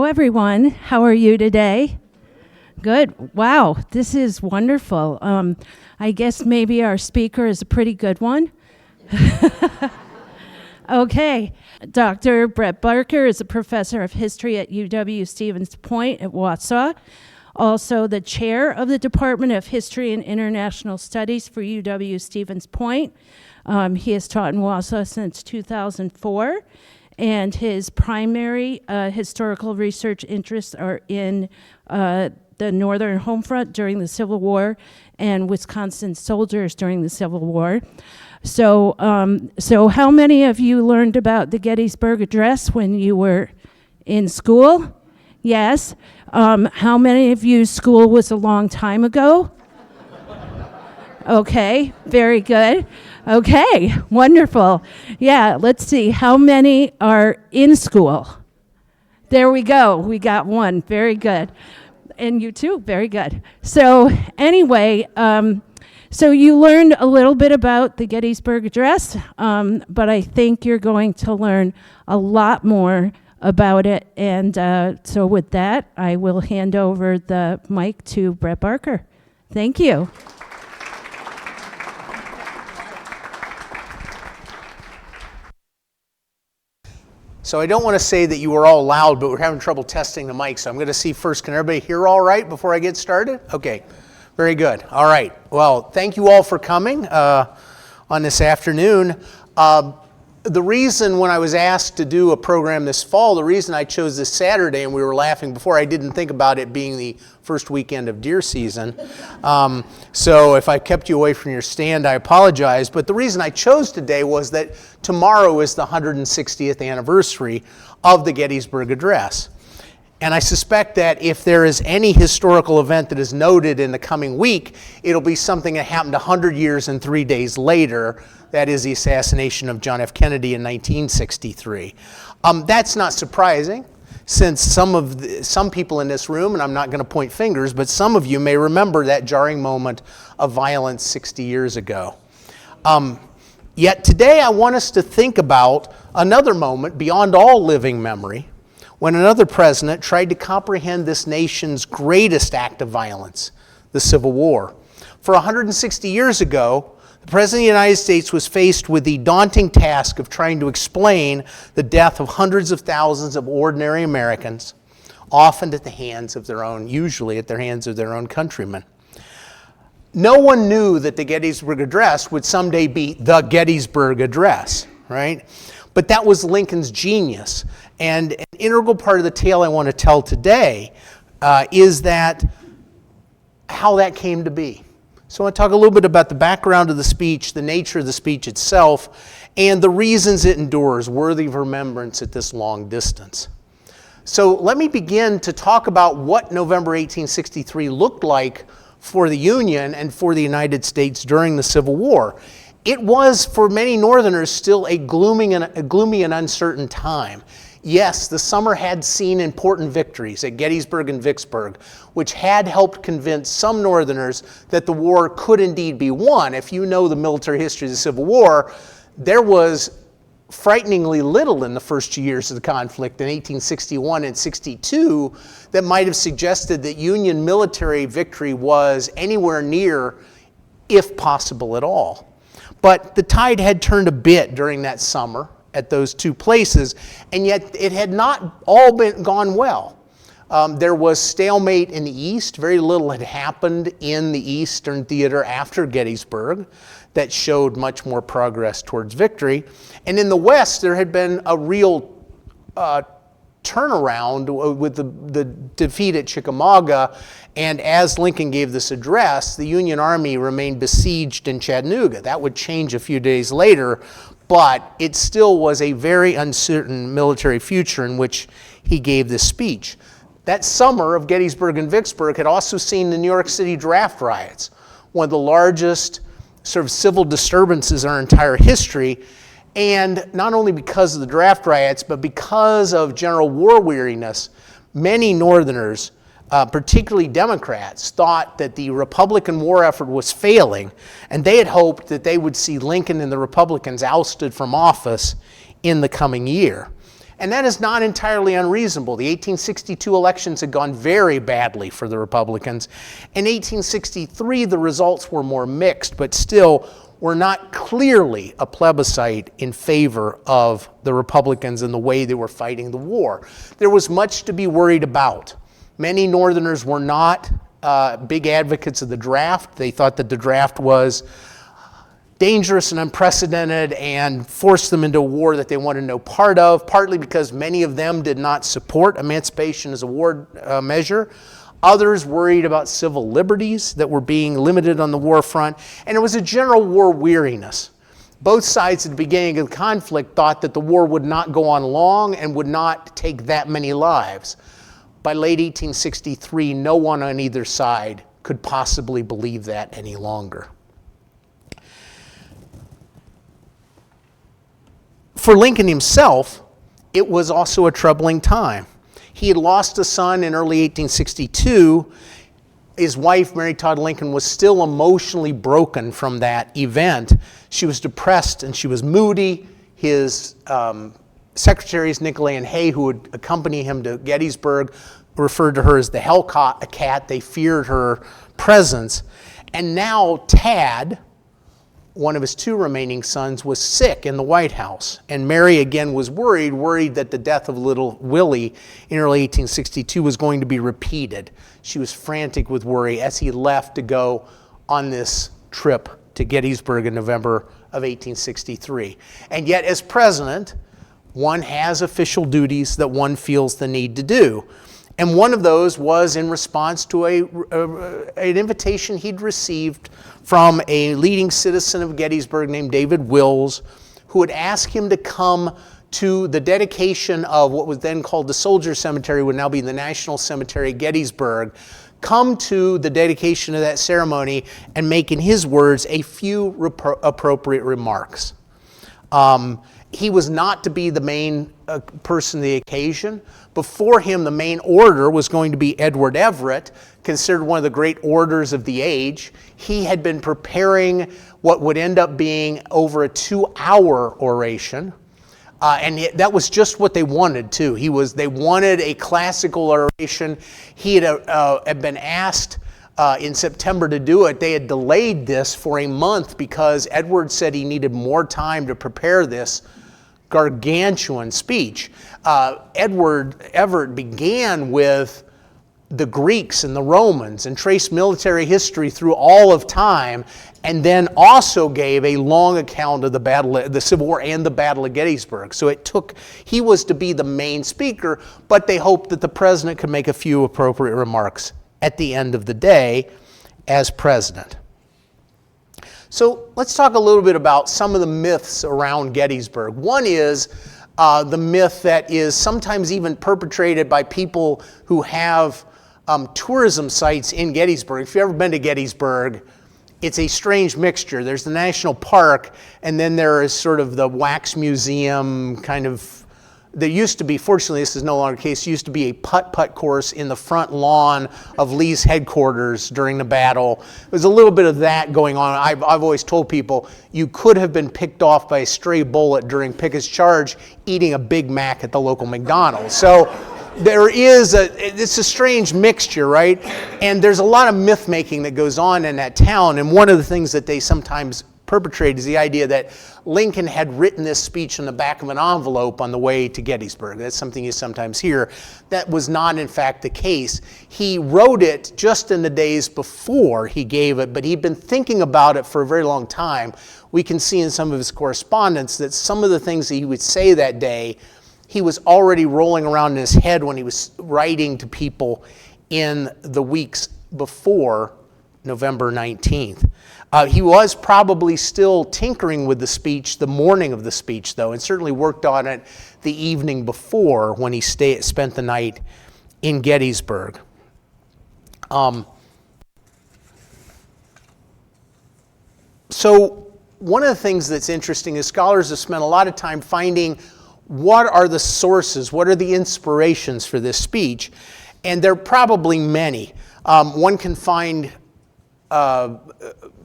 everyone. How are you today? Good. Wow, this is wonderful. I guess maybe our speaker is a pretty good one. Okay. Dr. Brett Barker is a professor of history at UW-Stevens Point at Wausau. Also the chair of the Department of History and International Studies for UW-Stevens Point. He has taught in Wausau since 2004. And his primary historical research interests are in the Northern home front during the Civil War and Wisconsin soldiers during the Civil War. So how many of you learned about the Gettysburg Address when you were in school? Yes. How many of you school was a long time ago? Okay, very good. Okay, wonderful. Yeah, let's see. How many are in school? There we go. We got one. Very good. And you too? Very good. So anyway, so you learned a little bit about the Gettysburg Address, but I think you're going to learn a lot more about it. And so with that, I will hand over the mic to Brett Barker. Thank you. So I don't want to say that you were all loud, but we're having trouble testing the mic. So I'm going to see first, can everybody hear all right before I get started? Okay, very good. All right. Well, thank you all for coming on this afternoon. The reason when I was asked to do a program this fall, the reason I chose this Saturday, and we were laughing before, I didn't think about it being the first weekend of deer season. So if I kept you away from your stand, I apologize. But the reason I chose today was that tomorrow is the 160th anniversary of the Gettysburg Address. And I suspect that if there is any historical event that is noted in the coming week, it'll be something that happened 100 years and 3 days later. That is the assassination of John F. Kennedy in 1963. That's not surprising, since some people in this room, and I'm not going to point fingers, but some of you may remember that jarring moment of violence 60 years ago. Yet today I want us to think about another moment beyond all living memory, when another president tried to comprehend this nation's greatest act of violence, the Civil War. For 160 years ago, the President of the United States was faced with the daunting task of trying to explain the death of hundreds of thousands of ordinary Americans, often at the hands of their own, usually at the hands of their own countrymen. No one knew that the Gettysburg Address would someday be the Gettysburg Address, right? But that was Lincoln's genius. And an integral part of the tale I want to tell today is that how that came to be. So I want to talk a little bit about the background of the speech, the nature of the speech itself, and the reasons it endures, worthy of remembrance at this long distance. So let me begin to talk about what November 1863 looked like for the Union and for the United States during the Civil War. It was, for many Northerners, still a gloomy and uncertain time. Yes, the summer had seen important victories at Gettysburg and Vicksburg, which had helped convince some Northerners that the war could indeed be won. If you know the military history of the Civil War, there was frighteningly little in the first 2 years of the conflict in 1861 and 62 that might have suggested that Union military victory was anywhere near, if possible at all. But the tide had turned a bit during that summer at those two places, and yet it had not all gone well. There was stalemate in the East. Very little had happened in the Eastern theater after Gettysburg that showed much more progress towards victory. And in the West, there had been a real turnaround with the defeat at Chickamauga, and as Lincoln gave this address, the Union Army remained besieged in Chattanooga. That would change a few days later, but it still was a very uncertain military future in which he gave this speech. That summer of Gettysburg and Vicksburg had also seen the New York City draft riots, one of the largest sort of civil disturbances in our entire history, and not only because of the draft riots, but because of general war weariness, many Northerners, particularly Democrats, thought that the Republican war effort was failing, and they had hoped that they would see Lincoln and the Republicans ousted from office in the coming year. And that is not entirely unreasonable. The 1862 elections had gone very badly for the Republicans. In 1863, the results were more mixed, but still were not clearly a plebiscite in favor of the Republicans and the way they were fighting the war. There was much to be worried about. Many Northerners were not big advocates of the draft. They thought that the draft was dangerous and unprecedented and forced them into a war that they wanted no part of, partly because many of them did not support emancipation as a war measure. Others worried about civil liberties that were being limited on the war front, and it was a general war weariness. Both sides at the beginning of the conflict thought that the war would not go on long and would not take that many lives. By late 1863, no one on either side could possibly believe that any longer. For Lincoln himself, it was also a troubling time. He had lost a son in early 1862. His wife, Mary Todd Lincoln, was still emotionally broken from that event. She was depressed and she was moody. His secretaries, Nicolay and Hay, who would accompany him to Gettysburg, referred to her as the Hellcat. They feared her presence. And now Tad, one of his two remaining sons, was sick in the White House. And Mary again was worried that the death of little Willie in early 1862 was going to be repeated. She was frantic with worry as he left to go on this trip to Gettysburg in November of 1863. And yet, as president, one has official duties that one feels the need to do. And one of those was in response to an invitation he'd received from a leading citizen of Gettysburg named David Wills, who had asked him to come to the dedication of what was then called the Soldiers Cemetery, would now be the National Cemetery at Gettysburg, come to the dedication of that ceremony and make, in his words, a few appropriate remarks. He was not to be the main person of the occasion. Before him, the main orator was going to be Edward Everett, considered one of the great orators of the age. He had been preparing what would end up being over a 2-hour oration. That was just what they wanted, too. They wanted a classical oration. He had been asked in September to do it. They had delayed this for a month because Edward said he needed more time to prepare this gargantuan speech. Edward Everett began with the Greeks and the Romans and traced military history through all of time, and then also gave a long account of the Civil War and the Battle of Gettysburg. So he was to be the main speaker, but they hoped that the president could make a few appropriate remarks at the end of the day as president. So let's talk a little bit about some of the myths around Gettysburg. One is the myth that is sometimes even perpetrated by people who have tourism sites in Gettysburg. If you've ever been to Gettysburg, it's a strange mixture. There's the national park, and then there is sort of the wax museum kind of. There used to be, fortunately this is no longer the case, used to be a putt-putt course in the front lawn of Lee's headquarters during the battle. There's a little bit of that going on. I've always told people you could have been picked off by a stray bullet during Pickett's charge eating a Big Mac at the local McDonald's. So it's a strange mixture, right? And there's a lot of myth making that goes on in that town, and one of the things that they sometimes perpetrate is the idea that Lincoln had written this speech on the back of an envelope on the way to Gettysburg. That's something you sometimes hear. That was not, in fact, the case. He wrote it just in the days before he gave it, but he'd been thinking about it for a very long time. We can see in some of his correspondence that some of the things that he would say that day, he was already rolling around in his head when he was writing to people in the weeks before November 19th. He was probably still tinkering with the speech the morning of the speech, though, and certainly worked on it the evening before when he spent the night in Gettysburg. So one of the things that's interesting is scholars have spent a lot of time finding what are the sources, what are the inspirations for this speech, and there are probably many. One can find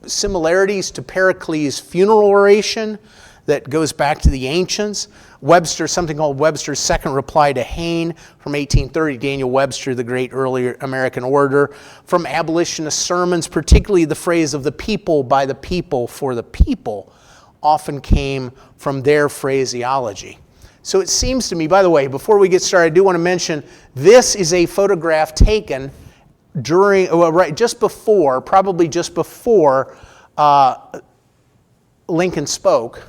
similarities to Pericles' funeral oration that goes back to the ancients. Webster, something called Webster's Second Reply to Hayne from 1830, Daniel Webster, the great early American orator. From abolitionist sermons, particularly the phrase of the people, by the people, for the people, often came from their phraseology. So it seems to me, by the way, before we get started, I do want to mention this is a photograph taken during, probably just before Lincoln spoke.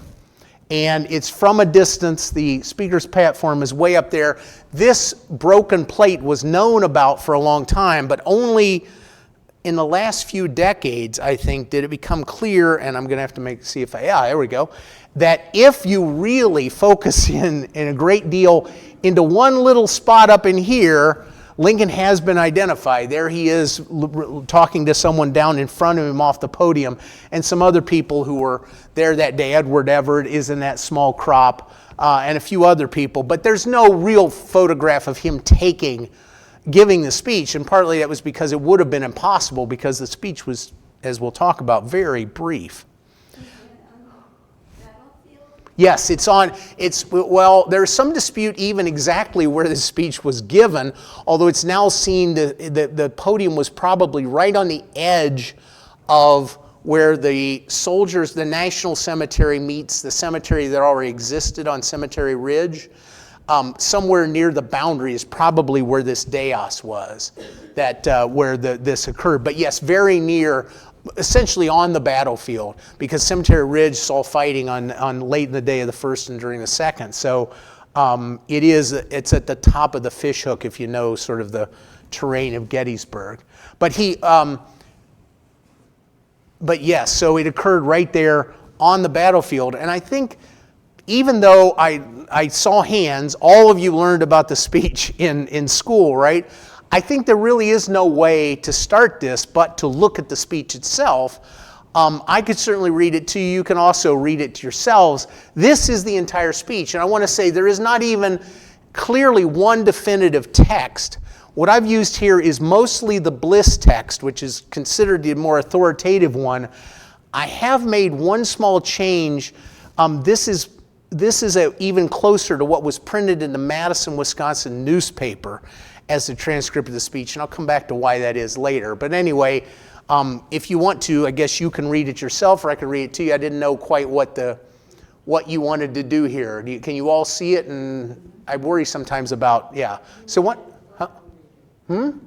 And it's from a distance. The speaker's platform is way up there. This broken plate was known about for a long time, but only in the last few decades, I think, did it become clear, and I'm going to have to there we go, that if you really focus in a great deal into one little spot up in here, Lincoln has been identified. There he is talking to someone down in front of him off the podium, and some other people who were there that day. Edward Everett is in that small crop, and a few other people. But there's no real photograph of him giving the speech, and partly that was because it would have been impossible because the speech was, as we'll talk about, very brief. Yes, there's some dispute even exactly where the speech was given, although it's now seen the podium was probably right on the edge of where the soldiers, the National Cemetery meets the cemetery that already existed on Cemetery Ridge. Somewhere near the boundary is probably where this dais was, where this occurred. But yes, very near, essentially on the battlefield, because Cemetery Ridge saw fighting on late in the day of the 1st and during the 2nd. So it's at the top of the fishhook, if you know sort of the terrain of Gettysburg. But yes, so it occurred right there on the battlefield. And I think even though I saw hands, all of you learned about the speech in school, right? I think there really is no way to start this but to look at the speech itself. I could certainly read it to you. You can also read it to yourselves. This is the entire speech. And I want to say there is not even clearly one definitive text. What I've used here is mostly the Bliss text, which is considered the more authoritative one. I have made one small change. This is even closer to what was printed in the Madison, Wisconsin newspaper as the transcript of the speech, and I'll come back to why that is later. But anyway, if you want to, I guess you can read it yourself, or I can read it to you. I didn't know quite what you wanted to do here. Can you all see it? And I worry sometimes about, yeah. So what? Huh? You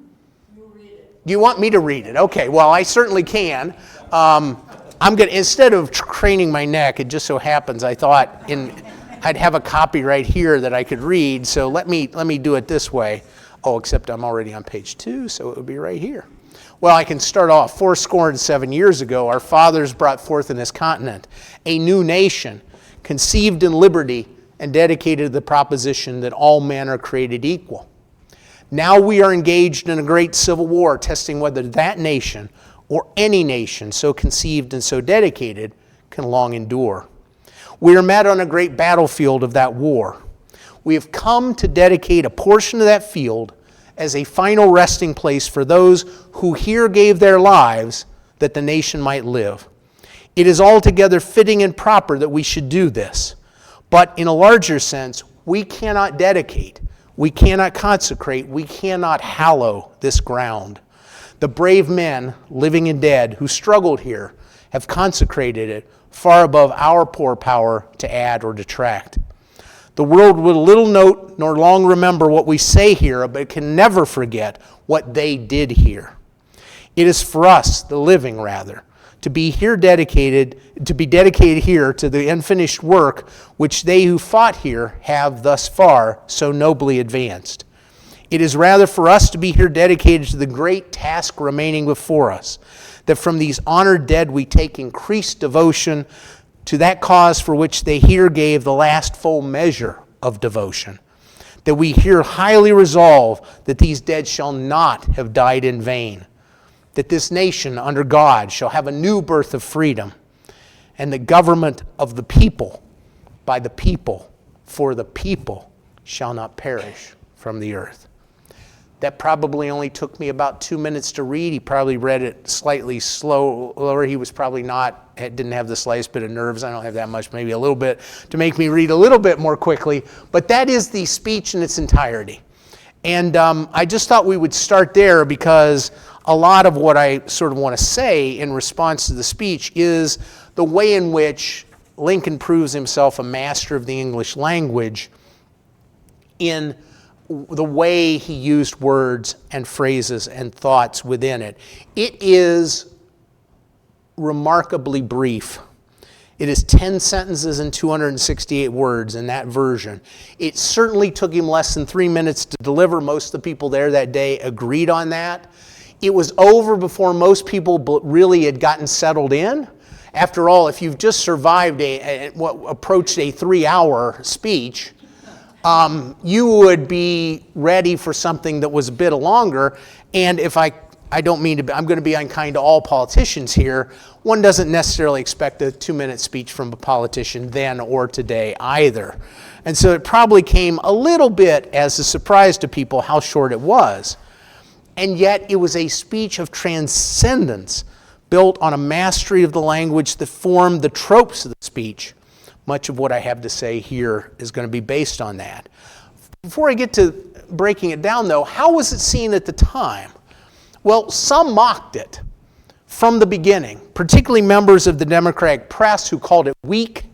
read it. Do you want me to read it? Okay, well, I certainly can. I'm gonna, instead of craning my neck, it just so happens I thought I'd have a copy right here that I could read. So let me do it this way. Oh, except I'm already on page 2, so it would be right here. Well, I can start off. 7 years ago, our fathers brought forth in this continent a new nation, conceived in liberty and dedicated to the proposition that all men are created equal. Now we are engaged in a great civil war, testing whether that nation or any nation so conceived and so dedicated can long endure. We are met on a great battlefield of that war. We have come to dedicate a portion of that field as a final resting place for those who here gave their lives that the nation might live. It is altogether fitting and proper that we should do this. But in a larger sense, we cannot dedicate, we cannot consecrate, we cannot hallow this ground. The brave men, living and dead, who struggled here have consecrated it far above our poor power to add or detract. The world will little note nor long remember what we say here, but it can never forget what they did here. It is for us, the living rather, to be dedicated here to the unfinished work which they who fought here have thus far so nobly advanced. It is rather for us to be here dedicated to the great task remaining before us, that from these honored dead we take increased devotion to that cause for which they here gave the last full measure of devotion, that we here highly resolve that these dead shall not have died in vain, that this nation under God shall have a new birth of freedom, and the government of the people, by the people, for the people, shall not perish from the earth. That probably only took me about 2 minutes to read. He probably read it slightly slower. He was probably not didn't have the slightest bit of nerves. I don't have that much, maybe a little bit, to make me read a little bit more quickly. But that is the speech in its entirety. And I just thought we would start there because a lot of what I sort of want to say in response to the speech is the way in which Lincoln proves himself a master of the English language in the way he used words and phrases and thoughts within it. It is remarkably brief. It is 10 sentences and 268 words in that version. It certainly took him less than 3 minutes to deliver. Most of the people there that day agreed on that. It was over before most people really had gotten settled in. After all, if you've just survived what approached a 3-hour speech, you would be ready for something that was a bit longer. And if I don't mean to, I'm going to be unkind to all politicians here. One doesn't necessarily expect a 2-minute speech from a politician then or today either. And so it probably came a little bit as a surprise to people how short it was. And yet it was a speech of transcendence built on a mastery of the language that formed the tropes of the speech. Much of what I have to say here is going to be based on that. Before I get to breaking it down, though, how was it seen at the time? Well, some mocked it from the beginning, particularly members of the Democratic press who called it weak,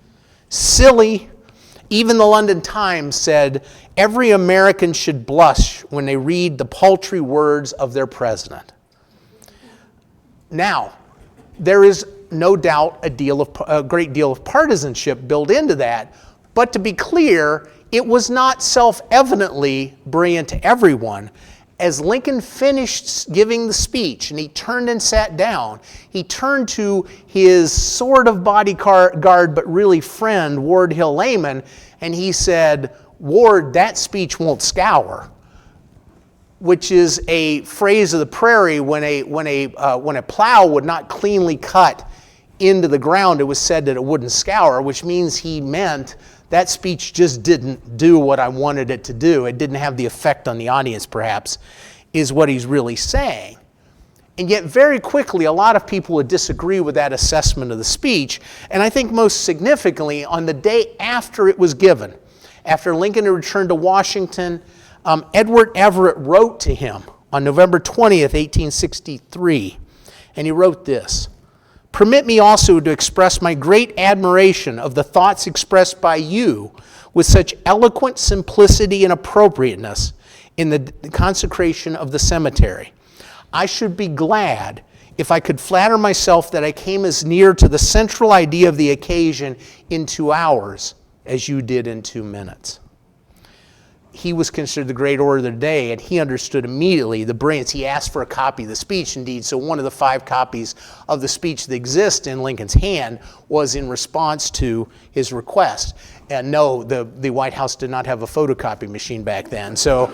silly. Even the London Times said every American should blush when they read the paltry words of their president. Now, there is no doubt a great deal of partisanship built into that, but to be clear, it was not self-evidently brilliant to everyone. As Lincoln finished giving the speech and he turned and sat down, he turned to his sort of bodyguard but really friend, Ward Hill Layman, and he said, "Ward, that speech won't scour," which is a phrase of the prairie when a plow would not cleanly cut into the ground. It was said that it wouldn't scour, which means he meant that speech just didn't do what I wanted it to do. It didn't have the effect on the audience, perhaps, is what he's really saying. And yet very quickly, a lot of people would disagree with that assessment of the speech. And I think most significantly, on the day after it was given, after Lincoln had returned to Washington, Edward Everett wrote to him on November 20th, 1863. And he wrote this: "Permit me also to express my great admiration of the thoughts expressed by you with such eloquent simplicity and appropriateness in the consecration of the cemetery. I should be glad if I could flatter myself that I came as near to the central idea of the occasion in 2 hours as you did in 2 minutes." He was considered the great orator of the day, and he understood immediately the brilliance. He asked for a copy of the speech, indeed, so one of the 5 copies of the speech that exist in Lincoln's hand was in response to his request. And no, the White House did not have a photocopy machine back then, so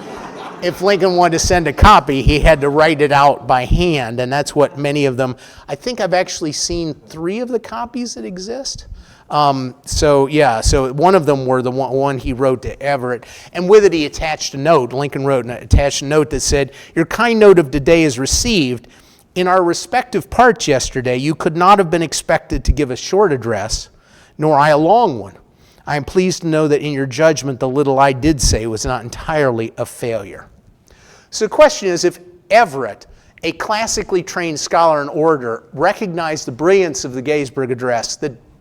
if Lincoln wanted to send a copy, he had to write it out by hand, and that's what many of them, I think I've actually seen 3 of the copies that exist. So one of them were the one he wrote to Everett, and with it he attached a note. Lincoln attached a note that said, "Your kind note of today is received. In our respective parts yesterday, you could not have been expected to give a short address, nor I a long one. I am pleased to know that in your judgment the little I did say was not entirely a failure." So the question is, if Everett, a classically trained scholar and orator, recognized the brilliance of the Gettysburg Address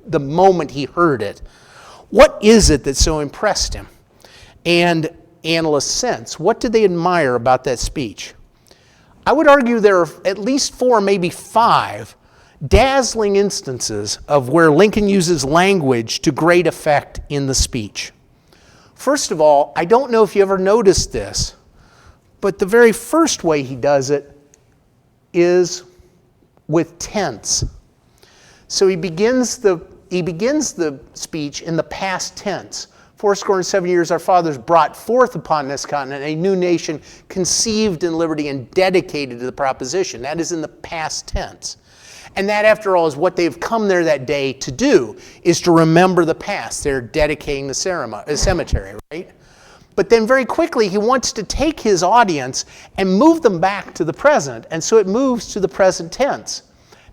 the moment he heard it, what is it that so impressed him? And analysts sense, what did they admire about that speech? I would argue there are at least 4, maybe 5 dazzling instances of where Lincoln uses language to great effect in the speech. First of all, I don't know if you ever noticed this, but the very first way he does it is with tense. So he begins the speech in the past tense. 87 years our fathers brought forth upon this continent a new nation conceived in liberty and dedicated to the proposition. That is in the past tense. And that, after all, is what they've come there that day to do, is to remember the past. They're dedicating the cemetery, right? But then very quickly he wants to take his audience and move them back to the present, and so it moves to the present tense.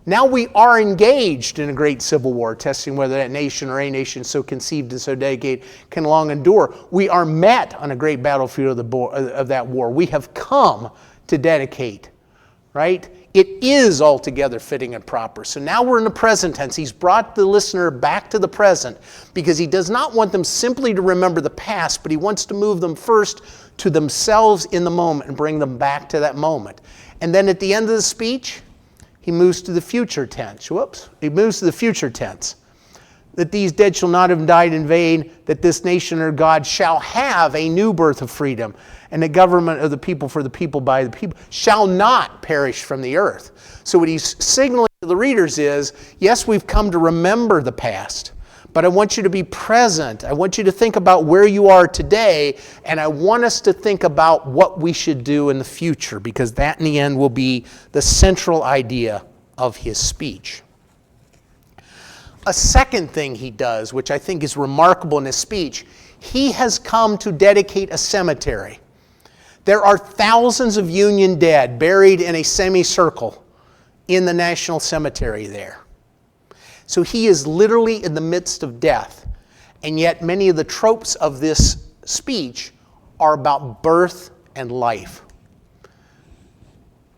Now we are engaged in a great civil war, testing whether that nation or a nation so conceived and so dedicated can long endure. We are met on a great battlefield of that war. We have come to dedicate, right? It is altogether fitting and proper. So now we're in the present tense. He's brought the listener back to the present because he does not want them simply to remember the past, but he wants to move them first to themselves in the moment and bring them back to that moment. And then at the end of the speech, he moves to the future tense. He moves to the future tense. That these dead shall not have died in vain, that this nation or God shall have a new birth of freedom, and the government of the people for the people by the people shall not perish from the earth. So what he's signaling to the readers is, yes, we've come to remember the past, but I want you to be present. I want you to think about where you are today, and I want us to think about what we should do in the future, because that in the end will be the central idea of his speech. A second thing he does, which I think is remarkable in his speech, he has come to dedicate a cemetery. There are thousands of Union dead buried in a semicircle in the National Cemetery there. So he is literally in the midst of death. And yet many of the tropes of this speech are about birth and life.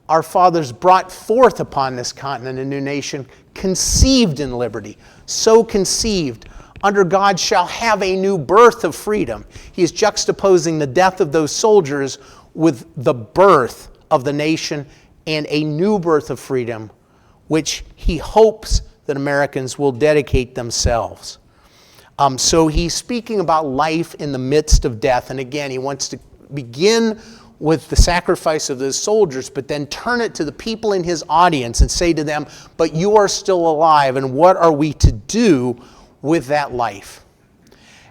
Our fathers brought forth upon this continent a new nation, conceived in liberty, so conceived, under God shall have a new birth of freedom. He is juxtaposing the death of those soldiers with the birth of the nation and a new birth of freedom, which he hopes that Americans will dedicate themselves. So he's speaking about life in the midst of death. And again, he wants to begin with the sacrifice of those soldiers, but then turn it to the people in his audience and say to them, but you are still alive, and what are we to do with that life?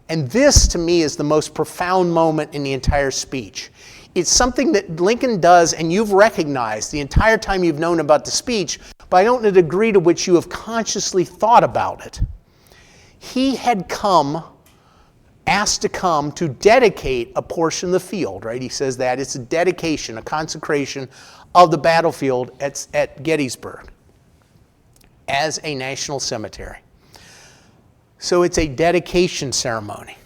And this, to me, is the most profound moment in the entire speech. It's something that Lincoln does, and you've recognized the entire time you've known about the speech, but I don't know the degree to which you have consciously thought about it. He had asked to come to dedicate a portion of the field, right? He says that it's a dedication, a consecration of the battlefield at Gettysburg as a national cemetery. So it's a dedication ceremony.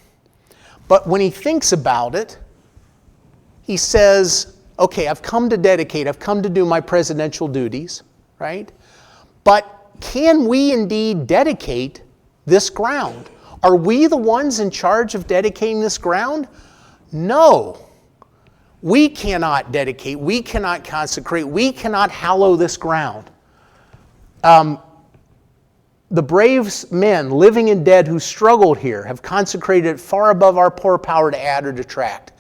But when he thinks about it, he says, okay, I've come to dedicate, I've come to do my presidential duties, right? But can we indeed dedicate this ground? Are we the ones in charge of dedicating this ground? No. We cannot dedicate, we cannot consecrate, we cannot hallow this ground. The brave men, living and dead, who struggled here have consecrated it far above our poor power to add or detract.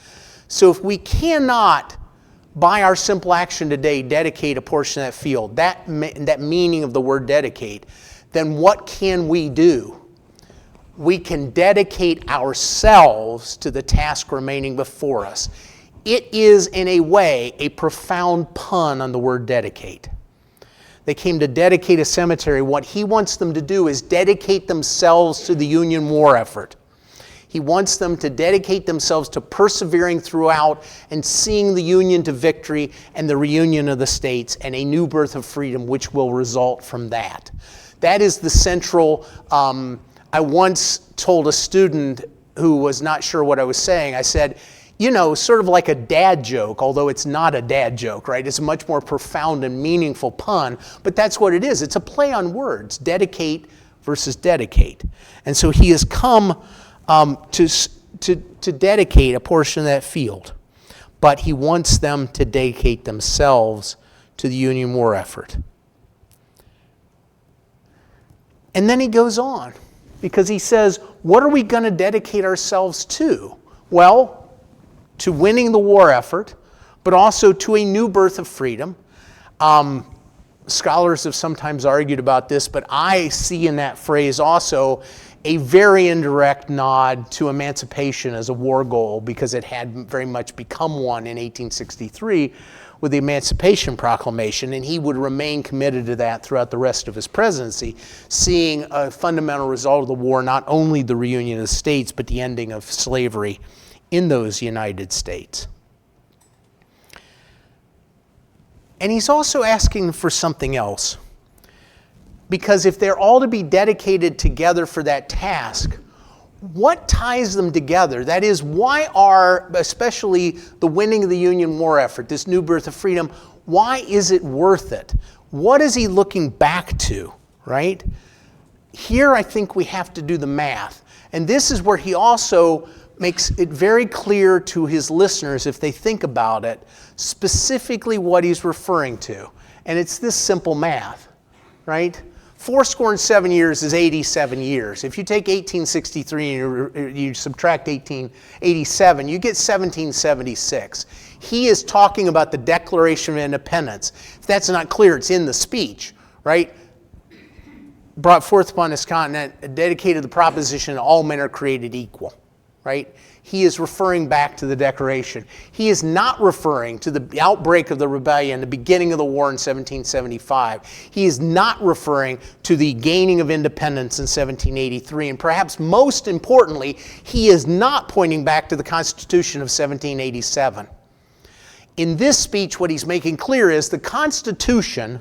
So if we cannot, by our simple action today, dedicate a portion of that field, that meaning of the word dedicate, then what can we do? We can dedicate ourselves to the task remaining before us. It is, in a way, a profound pun on the word dedicate. They came to dedicate a cemetery. What he wants them to do is dedicate themselves to the Union war effort. He wants them to dedicate themselves to persevering throughout and seeing the Union to victory and the reunion of the states and a new birth of freedom which will result from that. That is the central. I once told a student who was not sure what I was saying, I said, you know, sort of like a dad joke, although it's not a dad joke, right? It's a much more profound and meaningful pun, but that's what it is. It's a play on words, dedicate versus dedicate. And so he has come to dedicate a portion of that field, but he wants them to dedicate themselves to the Union war effort. And then he goes on, because he says, what are we going to dedicate ourselves to? Well, to winning the war effort, but also to a new birth of freedom. Scholars have sometimes argued about this, but I see in that phrase also a very indirect nod to emancipation as a war goal, because it had very much become one in 1863 with the Emancipation Proclamation, and he would remain committed to that throughout the rest of his presidency, seeing a fundamental result of the war, not only the reunion of the states, but the ending of slavery in those United States. And he's also asking for something else. Because if they're all to be dedicated together for that task, what ties them together? That is, why are, especially the winning of the Union war effort, this new birth of freedom, why is it worth it? What is he looking back to, right? Here I think we have to do the math. And this is where he also makes it very clear to his listeners, if they think about it, specifically what he's referring to. And it's this simple math, right? 7 years is 87 years. If you take 1863 and you subtract 1887, you get 1776. He is talking about the Declaration of Independence. If that's not clear, it's in the speech, right? Brought forth upon this continent, dedicated the proposition that all men are created equal, right? He is referring back to the Declaration. He is not referring to the outbreak of the rebellion, the beginning of the war in 1775. He is not referring to the gaining of independence in 1783. And perhaps most importantly, he is not pointing back to the Constitution of 1787. In this speech, what he's making clear is the Constitution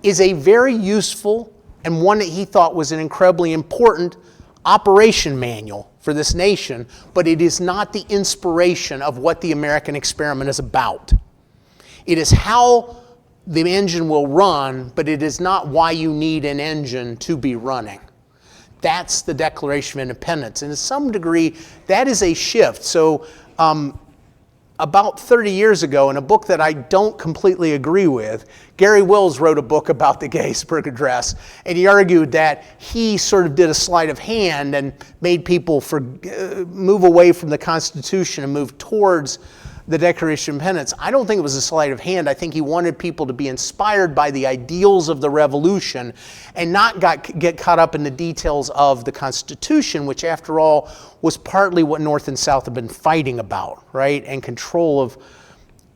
is a very useful and one that he thought was an incredibly important operation manual for this nation, but it is not the inspiration of what the American experiment is about. It is how the engine will run, but it is not why you need an engine to be running. That's the Declaration of Independence. And to some degree, that is a shift. So about 30 years ago, in a book that I don't completely agree with, Gary Wills wrote a book about the Gettysburg Address, and he argued that he sort of did a sleight of hand and made people move away from the Constitution and move towards the Declaration of Independence. I don't think it was a sleight of hand. I think he wanted people to be inspired by the ideals of the Revolution and not get caught up in the details of the Constitution, which after all was partly what North and South have been fighting about, right? And control of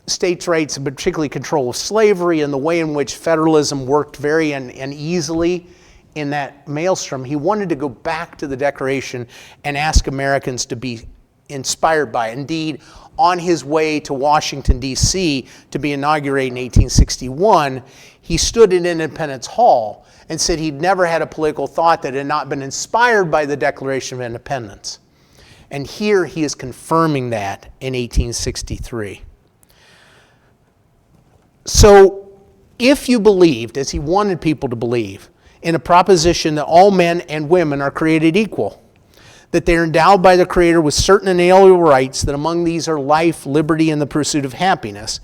states' rights, and particularly control of slavery, and the way in which federalism worked very uneasily in that maelstrom. He wanted to go back to the Declaration and ask Americans to be inspired by it. Indeed, on his way to Washington, D.C. to be inaugurated in 1861, he stood in Independence Hall and said he'd never had a political thought that had not been inspired by the Declaration of Independence. And here he is confirming that in 1863. So if you believed, as he wanted people to believe, in a proposition that all men and women are created equal, that they are endowed by the Creator with certain inalienable rights, that among these are life, liberty, and the pursuit of happiness,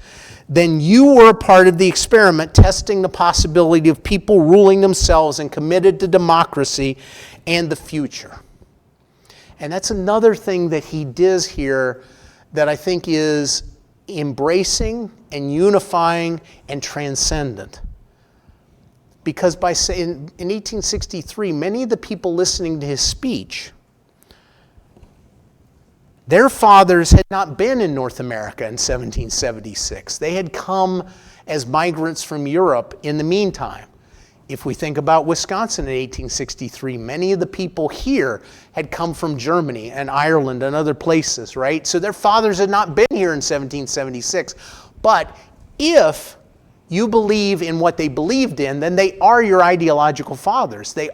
then you were a part of the experiment testing the possibility of people ruling themselves and committed to democracy and the future. And that's another thing that he does here that I think is embracing and unifying and transcendent. Because by saying in 1863, many of the people listening to his speech, their fathers had not been in North America in 1776. They had come as migrants from Europe in the meantime. If we think about Wisconsin in 1863, many of the people here had come from Germany and Ireland and other places, right? So their fathers had not been here in 1776. But if you believe in what they believed in, then they are your ideological fathers. You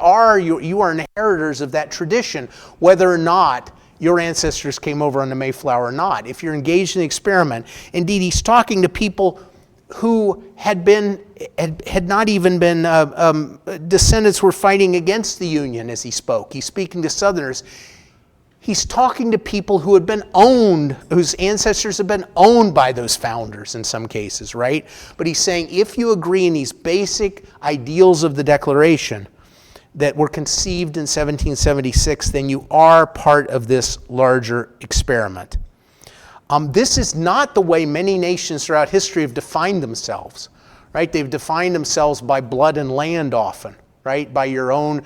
are inheritors of that tradition, whether or not your ancestors came over on the Mayflower or not. If you're engaged in the experiment, indeed, he's talking to people who had not even been descendants were fighting against the Union as he spoke. He's speaking to Southerners. He's talking to people who had been owned, whose ancestors had been owned by those founders in some cases, right? But he's saying if you agree in these basic ideals of the Declaration that were conceived in 1776, then you are part of this larger experiment. This is not the way many nations throughout history have defined themselves, right? They've defined themselves by blood and land often, right? By your own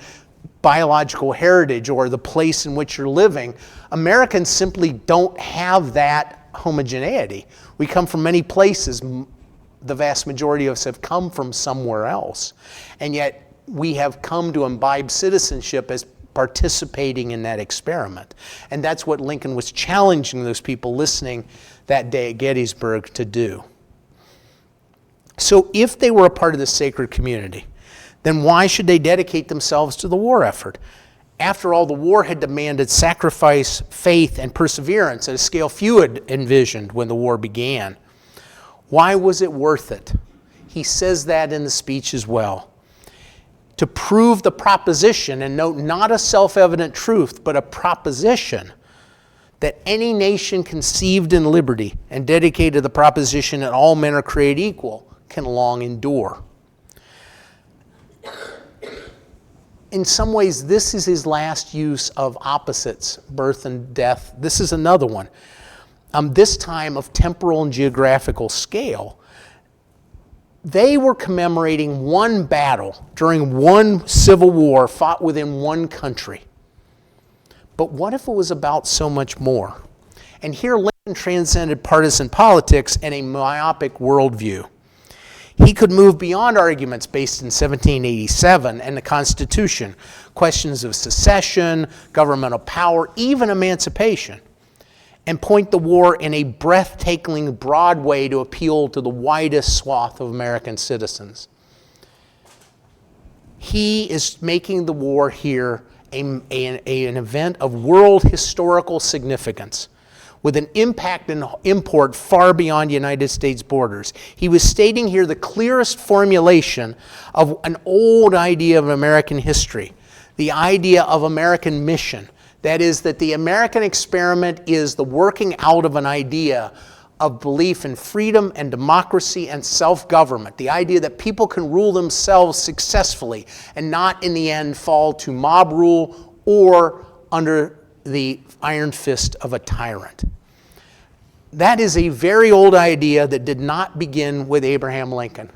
biological heritage or the place in which you're living. Americans simply don't have that homogeneity. We come from many places. The vast majority of us have come from somewhere else. And yet we have come to imbibe citizenship as participating in that experiment. And that's what Lincoln was challenging those people listening that day at Gettysburg to do. So if they were a part of the sacred community, then why should they dedicate themselves to the war effort? After all, the war had demanded sacrifice, faith, and perseverance at a scale few had envisioned when the war began. Why was it worth it? He says that in the speech as well. To prove the proposition, and note not a self-evident truth, but a proposition, that any nation conceived in liberty and dedicated to the proposition that all men are created equal can long endure. In some ways, this is his last use of opposites, birth and death. This is another one. This time of temporal and geographical scale. They were commemorating one battle during one civil war fought within one country. But what if it was about so much more? And here Lincoln transcended partisan politics and a myopic worldview. He could move beyond arguments based in 1787 and the Constitution, questions of secession, governmental power, even emancipation, and point the war in a breathtakingly broad way to appeal to the widest swath of American citizens. He is making the war here an event of world historical significance, with an impact and import far beyond United States borders. He was stating here the clearest formulation of an old idea of American history, the idea of American mission. That is, that the American experiment is the working out of an idea of belief in freedom and democracy and self-government, the idea that people can rule themselves successfully and not in the end fall to mob rule or under the iron fist of a tyrant. That is a very old idea that did not begin with Abraham Lincoln.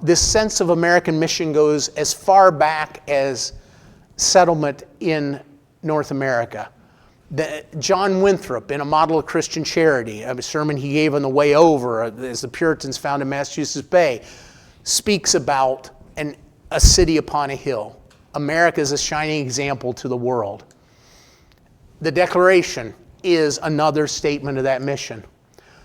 This sense of American mission goes as far back as settlement in North America. John Winthrop, in A Model of Christian Charity, a sermon he gave on the way over, as the Puritans found in Massachusetts Bay, speaks about a city upon a hill. America is a shining example to the world. The Declaration is another statement of that mission.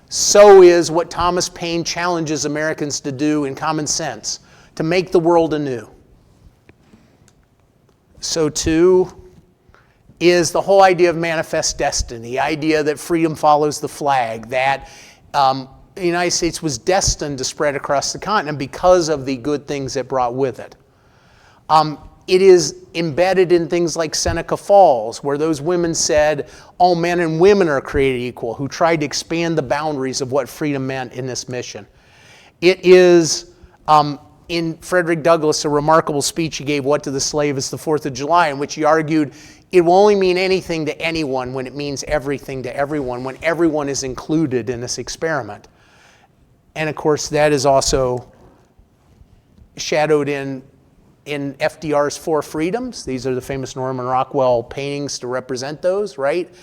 So is what Thomas Paine challenges Americans to do in Common Sense, to make the world anew. So too is the whole idea of manifest destiny, the idea that freedom follows the flag, that the United States was destined to spread across the continent because of the good things it brought with it. It is embedded in things like Seneca Falls, where those women said all men and women are created equal, who tried to expand the boundaries of what freedom meant in this mission. It is, in Frederick Douglass, a remarkable speech he gave, What to the Slave is the 4th of July, in which he argued it will only mean anything to anyone when it means everything to everyone, when everyone is included in this experiment. And of course, that is also shadowed in FDR's 4 freedoms. These are the famous Norman Rockwell paintings to represent those, right?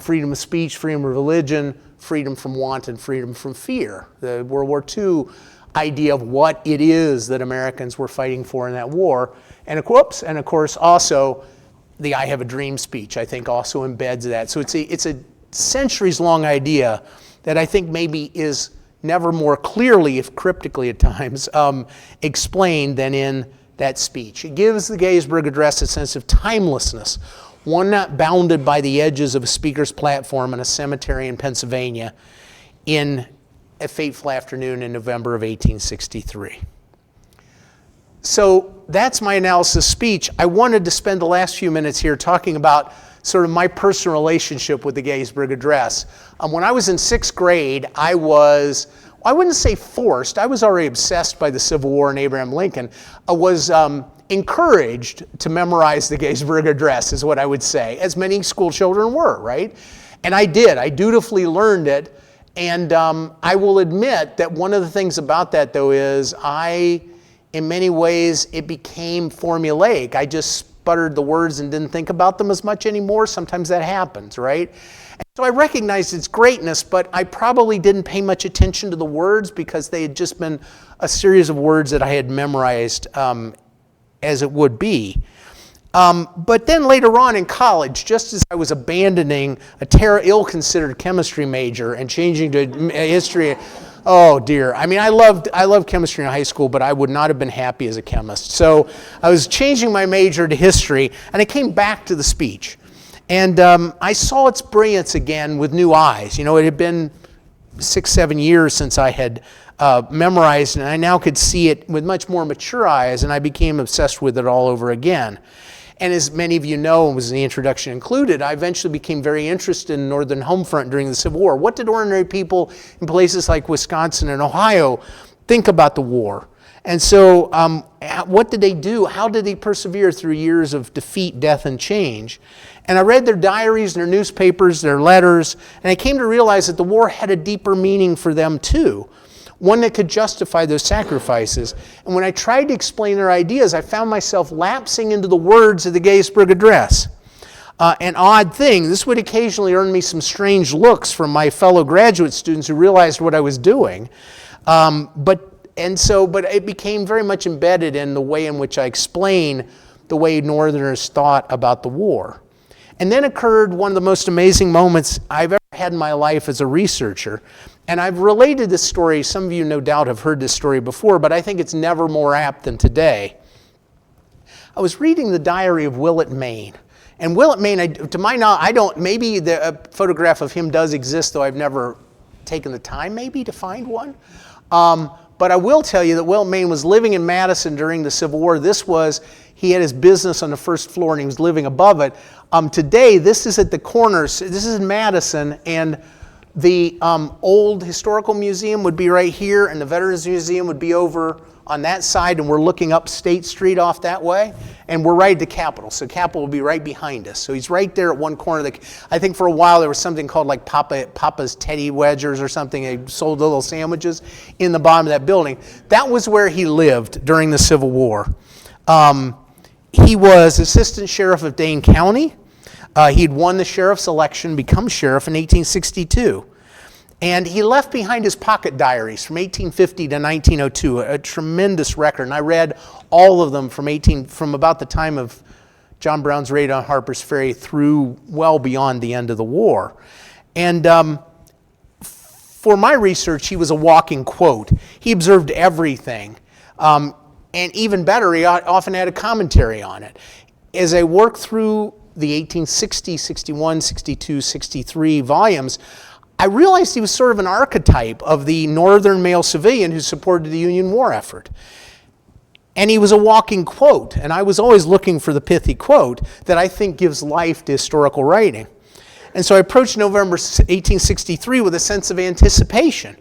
Freedom of speech, freedom of religion, freedom from want, and freedom from fear. The World War II idea of what it is that Americans were fighting for in that war. And of course also the I Have a Dream speech, I think, also embeds that. So it's a centuries-long idea that I think maybe is never more clearly, if cryptically at times, explained than in that speech. It gives the Gettysburg Address a sense of timelessness, one not bounded by the edges of a speaker's platform in a cemetery in Pennsylvania in a fateful afternoon in November of 1863. So that's my analysis speech. I wanted to spend the last few minutes here talking about sort of my personal relationship with the Gettysburg Address. When I was in 6th grade, I wouldn't say forced, I was already obsessed by the Civil War and Abraham Lincoln. I was encouraged to memorize the Gettysburg Address, is what I would say, as many school children were, right? And I did. I dutifully learned it. And I will admit that one of the things about that, though, is in many ways, it became formulaic. I just sputtered the words and didn't think about them as much anymore. Sometimes that happens, right? And so I recognized its greatness, but I probably didn't pay much attention to the words because they had just been a series of words that I had memorized as it would be. But then later on in college, just as I was abandoning a ill-considered chemistry major and changing to history, Oh dear. I mean, I loved chemistry in high school, but I would not have been happy as a chemist. So I was changing my major to history, and I came back to the speech. And I saw its brilliance again with new eyes. You know, it had been 6-7 years since I had memorized, and I now could see it with much more mature eyes, and I became obsessed with it all over again. And as many of you know, was in the introduction included, I eventually became very interested in the Northern home front during the Civil War. What did ordinary people in places like Wisconsin and Ohio think about the war? And so what did they do? How did they persevere through years of defeat, death, and change? And I read their diaries, their newspapers, their letters, and I came to realize that the war had a deeper meaning for them too, one that could justify those sacrifices. And when I tried to explain their ideas, I found myself lapsing into the words of the Gettysburg Address. An odd thing, this would occasionally earn me some strange looks from my fellow graduate students who realized what I was doing. But it became very much embedded in the way in which I explain the way Northerners thought about the war. And then occurred one of the most amazing moments I've ever had in my life as a researcher. And I've related this story, some of you no doubt have heard this story before, but I think it's never more apt than today. I was reading the diary of Willet Maine. And Willet Maine, to my knowledge, maybe a photograph of him does exist, though I've never taken the time maybe to find one. But I will tell you that Willet Maine was living in Madison during the Civil War. He had his business on the first floor and he was living above it. Today, this is at the corners. This is in Madison, and the old historical museum would be right here, and the Veterans Museum would be over on that side, and we're looking up State Street off that way, and we're right at the Capitol. So Capitol will be right behind us. So he's right there at one corner. I think for a while there was something called like Papa's Teddy Wedgers or something. They sold little sandwiches in the bottom of that building. That was where he lived during the Civil War. He was assistant sheriff of Dane County. He'd won the sheriff's election, become sheriff in 1862. And he left behind his pocket diaries from 1850 to 1902, a tremendous record. And I read all of them from about the time of John Brown's raid on Harper's Ferry through well beyond the end of the war. And for my research, he was a walking quote. He observed everything. And even better, he often had a commentary on it. As I worked through the 1860, 61, 62, 63 volumes, I realized he was sort of an archetype of the Northern male civilian who supported the Union war effort. And he was a walking quote, and I was always looking for the pithy quote that I think gives life to historical writing. And so I approached November 1863 with a sense of anticipation.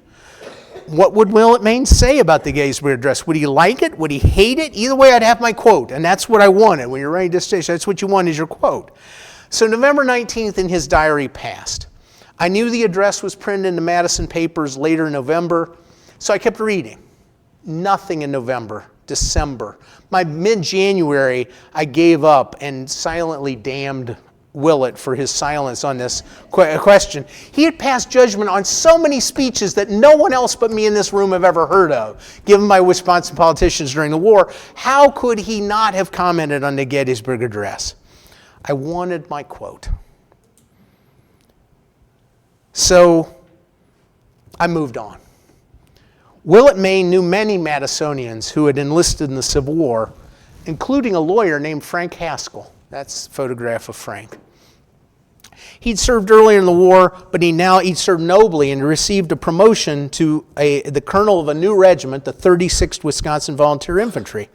What would Willet Maine say about the Gettysburg Address? Would he like it? Would he hate it? Either way, I'd have my quote, and that's what I wanted. When you're writing dissertation, that's what you want is your quote. So November 19th in his diary passed. I knew the address was printed in the Madison papers later in November, so I kept reading. Nothing in November, December. By mid-January, I gave up and silently damned Willet for his silence on this question. He had passed judgment on so many speeches that no one else but me in this room have ever heard of, given by Wisconsin politicians during the war. How could he not have commented on the Gettysburg Address? I wanted my quote. So I moved on. Willet Maine knew many Madisonians who had enlisted in the Civil War, including a lawyer named Frank Haskell. That's a photograph of Frank. He'd served earlier in the war, but he'd served nobly and received a promotion to the colonel of a new regiment, the 36th Wisconsin Volunteer Infantry.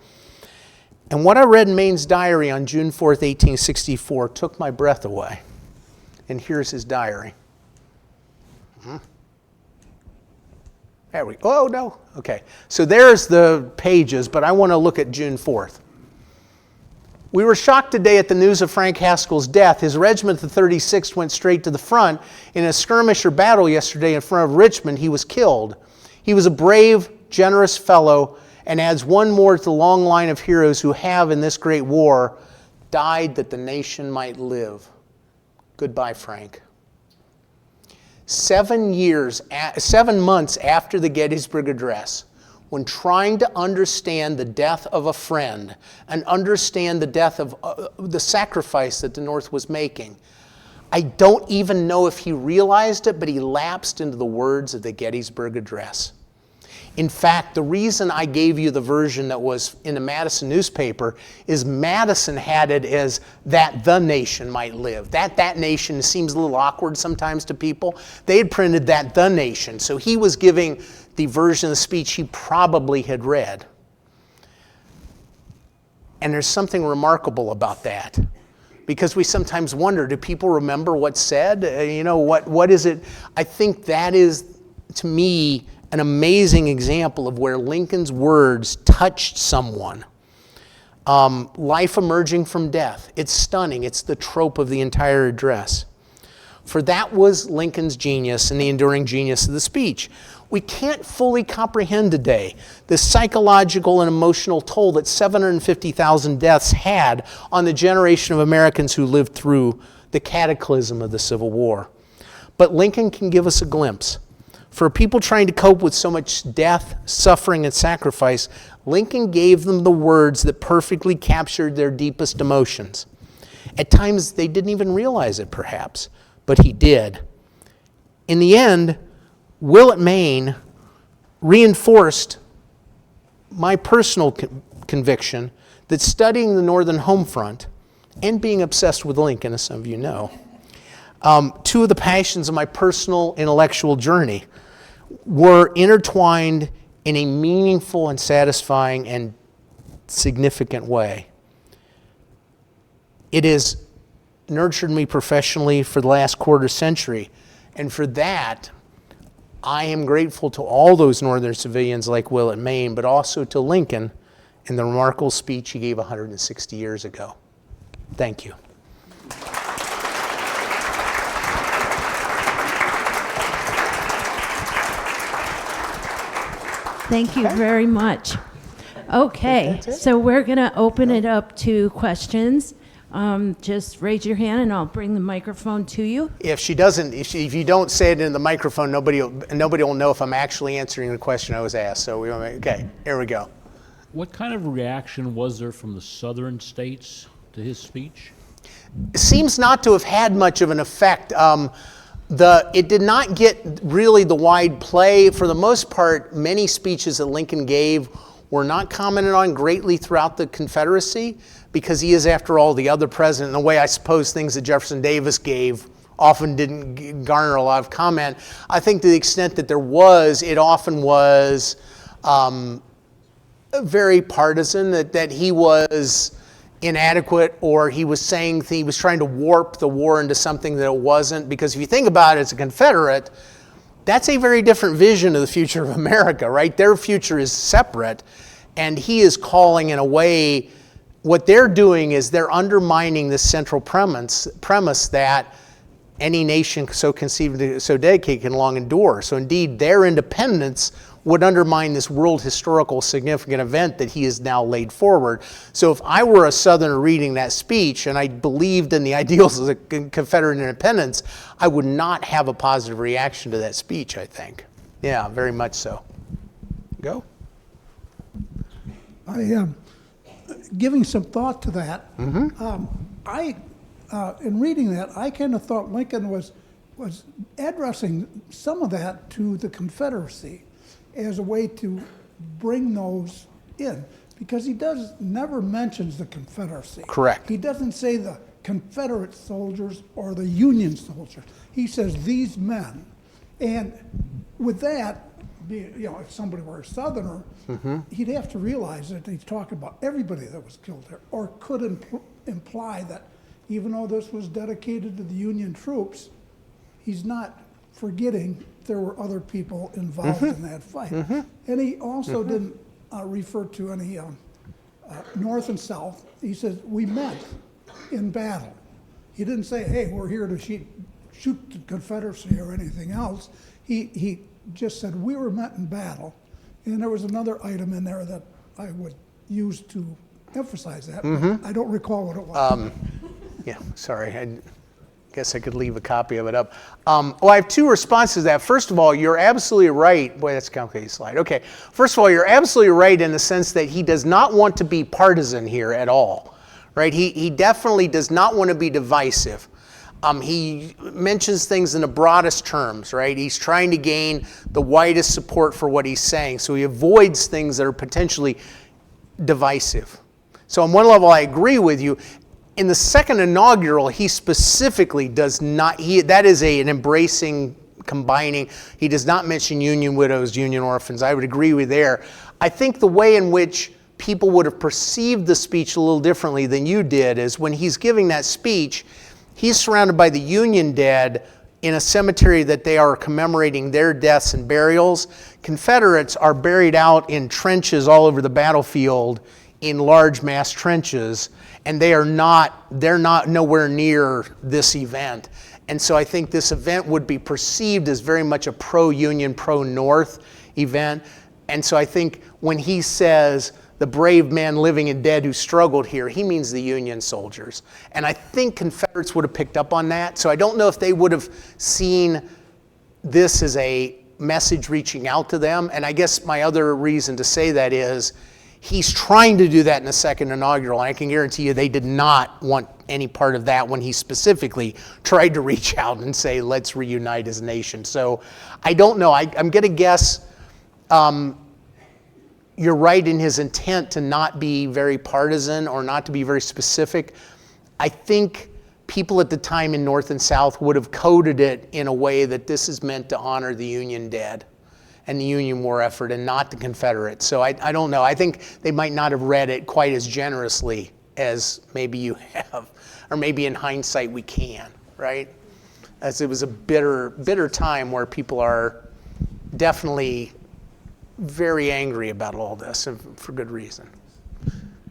And what I read in Maine's diary on June 4th, 1864 took my breath away. And here's his diary. There we go. Oh, no. Okay. So there's the pages, but I want to look at June 4th. We were shocked today at the news of Frank Haskell's death. His regiment, the 36th, went straight to the front. In a skirmish or battle yesterday in front of Richmond, he was killed. He was a brave, generous fellow and adds one more to the long line of heroes who have, in this great war, died that the nation might live. Goodbye, Frank. 7 months after the Gettysburg Address, when trying to understand the death of a friend and understand the death of the sacrifice that the North was making, I don't even know if he realized it, but he lapsed into the words of the Gettysburg Address. In fact, the reason I gave you the version that was in the Madison newspaper is Madison had it as that the nation might live. That nation seems a little awkward sometimes to people. They had printed that the nation. So he was giving the version of the speech he probably had read. And there's something remarkable about that. Because we sometimes wonder, do people remember what's said? What is it? I think that is, to me, an amazing example of where Lincoln's words touched someone. Life emerging from death. It's stunning. It's the trope of the entire address. For that was Lincoln's genius and the enduring genius of the speech. We can't fully comprehend today the psychological and emotional toll that 750,000 deaths had on the generation of Americans who lived through the cataclysm of the Civil War. But Lincoln can give us a glimpse. For people trying to cope with so much death, suffering, and sacrifice, Lincoln gave them the words that perfectly captured their deepest emotions. At times, they didn't even realize it, perhaps, but he did. In the end, Willet Maine reinforced my personal conviction that studying the Northern home front and being obsessed with Lincoln, as some of you know, two of the passions of my personal intellectual journey, were intertwined in a meaningful and satisfying and significant way. It has nurtured me professionally for the last quarter century, and for that, I am grateful to all those Northern civilians like Willet Maine, but also to Lincoln in the remarkable speech he gave 160 years ago. Thank you. Thank you very much. Okay, so we're going to open it up to questions. Just raise your hand and I'll bring the microphone to you. If you don't say it in the microphone, nobody will know if I'm actually answering the question I was asked. So okay, here we go. What kind of reaction was there from the southern states to his speech? It seems not to have had much of an effect. It did not get really the wide play. For the most part, many speeches that Lincoln gave were not commented on greatly throughout the Confederacy because he is, after all, the other president. In a way, I suppose things that Jefferson Davis gave often didn't garner a lot of comment. I think to the extent that there was, it often was very partisan, that he was inadequate, or he was saying he was trying to warp the war into something that it wasn't. Because if you think about it as a Confederate, that's a very different vision of the future of America, right? Their future is separate, and he is calling, in a way, what they're doing is they're undermining the central premise that any nation so conceived, so dedicated can long endure. So indeed, their independence would undermine this world historical significant event that he has now laid forward. So if I were a Southerner reading that speech and I believed in the ideals of the Confederate independence, I would not have a positive reaction to that speech, I think. Yeah, very much so. Go. I am giving some thought to that. In reading that, I kind of thought Lincoln was addressing some of that to the Confederacy as a way to bring those in, because he never mentions the Confederacy. Correct. He doesn't say the Confederate soldiers or the Union soldiers. He says these men. And with that, if somebody were a Southerner, he'd have to realize that he's talking about everybody that was killed there, or could imply that even though this was dedicated to the Union troops, he's not forgetting there were other people involved in that fight. And he also didn't refer to any North and South. He says, we met in battle. He didn't say, hey, we're here to shoot the Confederacy or anything else. He just said, we were met in battle. And there was another item in there that I would use to emphasize that, but I don't recall what it was. Yeah, sorry. I guess I could leave a copy of it up. Well, I have two responses to that. First of all, you're absolutely right. Boy, that's a complicated slide. Okay. First of all, you're absolutely right in the sense that he does not want to be partisan here at all, right? He definitely does not want to be divisive. He mentions things in the broadest terms, right? He's trying to gain the widest support for what he's saying, so he avoids things that are potentially divisive. So on one level, I agree with you. In the second inaugural, he specifically does not, that is an embracing, combining. He does not mention Union widows, Union orphans. I would agree with there. I think the way in which people would have perceived the speech a little differently than you did is when he's giving that speech, he's surrounded by the Union dead in a cemetery that they are commemorating their deaths and burials. Confederates are buried out in trenches all over the battlefield in large mass trenches, and they're not nowhere near this event. And so I think this event would be perceived as very much a pro-Union, pro-North event. And so I think when he says the brave men living and dead who struggled here, he means the Union soldiers. And I think Confederates would have picked up on that. So I don't know if they would have seen this as a message reaching out to them. And I guess my other reason to say that is he's trying to do that in the second inaugural. And I can guarantee you they did not want any part of that when he specifically tried to reach out and say, let's reunite as a nation. So I don't know. I'm going to guess you're right in his intent to not be very partisan or not to be very specific. I think people at the time in North and South would have coded it in a way that this is meant to honor the Union dead and the Union war effort and not the Confederates. So I don't know. I think they might not have read it quite as generously as maybe you have, or maybe in hindsight we can, right? As it was a bitter time where people are definitely very angry about all this, and for good reason.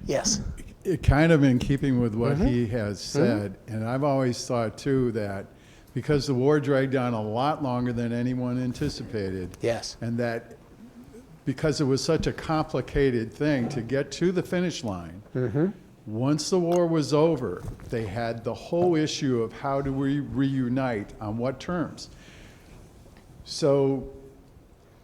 Yes? It kind of in keeping with what he has said, and I've always thought too that because the war dragged on a lot longer than anyone anticipated, Yes. and that because it was such a complicated thing to get to the finish line, once the war was over, they had the whole issue of how do we reunite, on what terms. So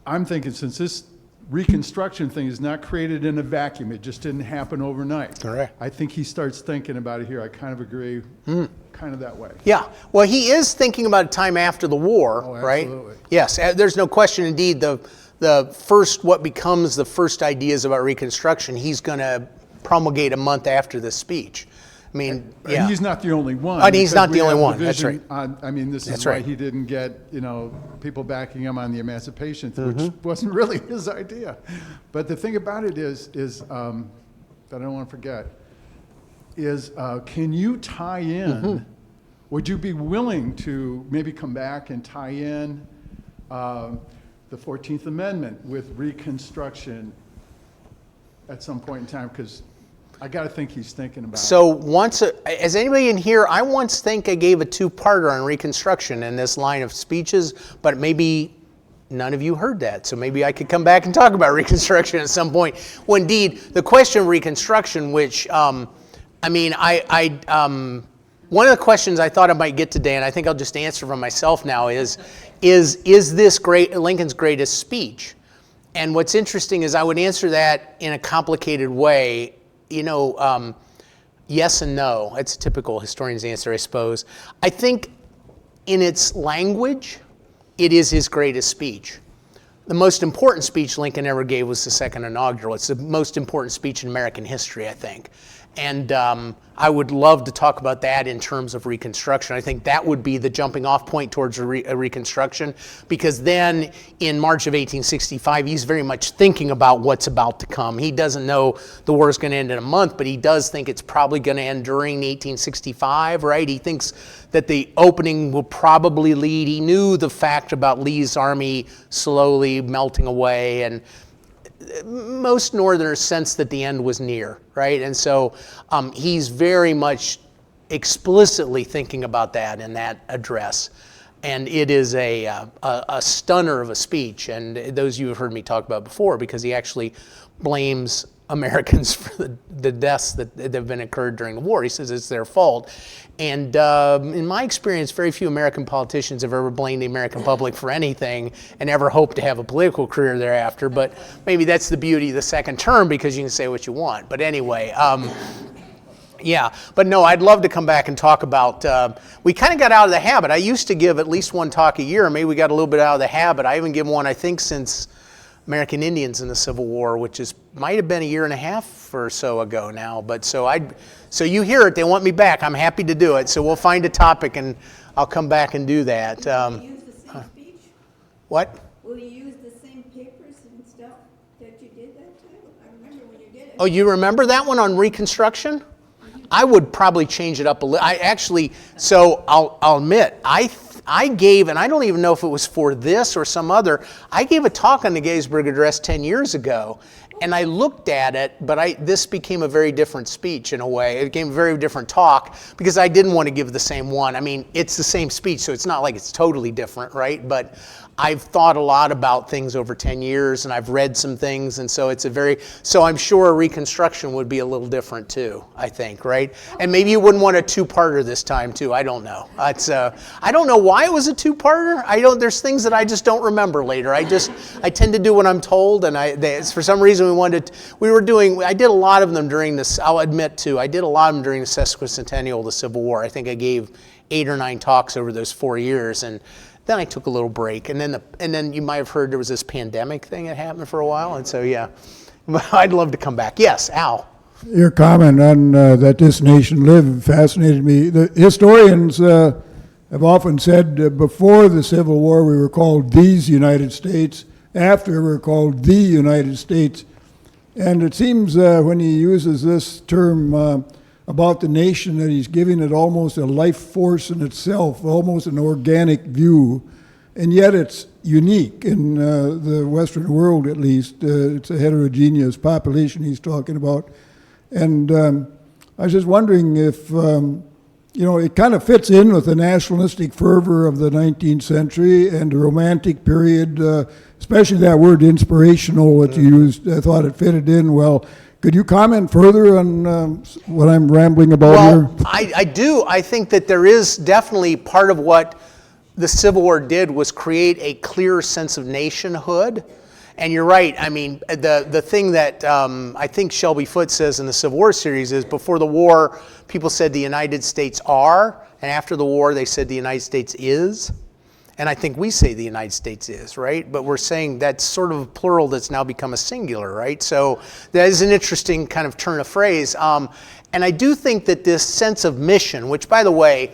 I'm thinking since this Reconstruction thing is not created in a vacuum, it just didn't happen overnight. Correct. I think he starts thinking about it here. I kind of agree, kind of that way. Yeah, well, he is thinking about time after the war, right? Absolutely. Yes, there's no question. Indeed, the first, what becomes the first ideas about Reconstruction, he's going to promulgate a month after this speech. I mean, yeah. And he's not the only one. And he's because not we the only have one, that's division right. I mean, this That's is why right. he didn't get, people backing him on the emancipation, which wasn't really his idea. But the thing about it is that I don't want to forget, is can you tie in, would you be willing to maybe come back and tie in the 14th Amendment with Reconstruction at some point in time? Because I got to think he's thinking about it. So as anybody in here, I once think I gave a two-parter on Reconstruction in this line of speeches, but maybe none of you heard that. So maybe I could come back and talk about Reconstruction at some point. Well, indeed, the question of Reconstruction, which, one of the questions I thought I might get today, and I think I'll just answer for myself now, is this Lincoln's greatest speech? And what's interesting is I would answer that in a complicated way. Yes and no. It's a typical historian's answer, I suppose. I think in its language, it is his greatest speech. The most important speech Lincoln ever gave was the second inaugural. It's the most important speech in American history, I think. And I would love to talk about that in terms of Reconstruction. I think that would be the jumping off point towards a Reconstruction, because then in March of 1865, he's very much thinking about what's about to come. He doesn't know the war is going to end in a month, but he does think it's probably going to end during 1865, right? He thinks that the opening will probably lead. He knew the fact about Lee's army slowly melting away, and most Northerners sensed that the end was near, right? And so he's very much explicitly thinking about that in that address. And it is a stunner of a speech. And those of you who have heard me talk about before, because he actually blames Americans for the deaths that have been occurred during the war. He says it's their fault. And in my experience, very few American politicians have ever blamed the American public for anything and ever hoped to have a political career thereafter. But maybe that's the beauty of the second term, because you can say what you want. But anyway, Yeah, but no, I'd love to come back and talk about, we kind of got out of the habit. I used to give at least one talk a year. Maybe we got a little bit out of the habit. I haven't given one, I think, since American Indians in the Civil War, which might have been a year and a half or so ago now. But so you hear it, they want me back. I'm happy to do it. So we'll find a topic and I'll come back and do that. Will you use the same speech? What? Will you use the same papers and stuff that you did that time? I remember when you did it. Oh, you remember that one on Reconstruction? I would probably change it up a little. So I'll admit, I gave, and I don't even know if it was for this or some other, I gave a talk on the Gettysburg Address 10 years ago, and I looked at it, but this became a very different speech in a way. It became a very different talk because I didn't want to give the same one. I mean, it's the same speech, so it's not like it's totally different, right? But I've thought a lot about things over 10 years, and I've read some things, and so so I'm sure a Reconstruction would be a little different too, I think, right? And maybe you wouldn't want a two-parter this time too, I don't know. I don't know why it was a two-parter. There's things that I just don't remember later. I tend to do what I'm told, and for some reason I did a lot of them during this, I'll admit too, I did a lot of them during the sesquicentennial of the Civil War. I think I gave 8 or 9 talks over those 4 years, and then I took a little break, and then you might have heard there was this pandemic thing that happened for a while, and so yeah, I'd love to come back. Yes, Al. Your comment on that this nation lived fascinated me. The historians have often said before the Civil War we were called these United States, after we were called the United States, and it seems when he uses this term about the nation that he's giving it almost a life force in itself, almost an organic view, and yet it's unique in the Western world at least. It's a heterogeneous population he's talking about. And I was just wondering if, it kind of fits in with the nationalistic fervor of the 19th century and the Romantic period, especially that word inspirational that you used. I thought it fitted in well. Could you comment further on what I'm rambling about here? I do. I think that there is definitely part of what the Civil War did was create a clear sense of nationhood. And you're right. I mean, the thing that I think Shelby Foote says in the Civil War series is before the war, people said the United States are, and after the war, they said the United States is. And I think we say the United States is, right? But we're saying that's sort of a plural that's now become a singular, right? So that is an interesting kind of turn of phrase. And I do think that this sense of mission, which, by the way,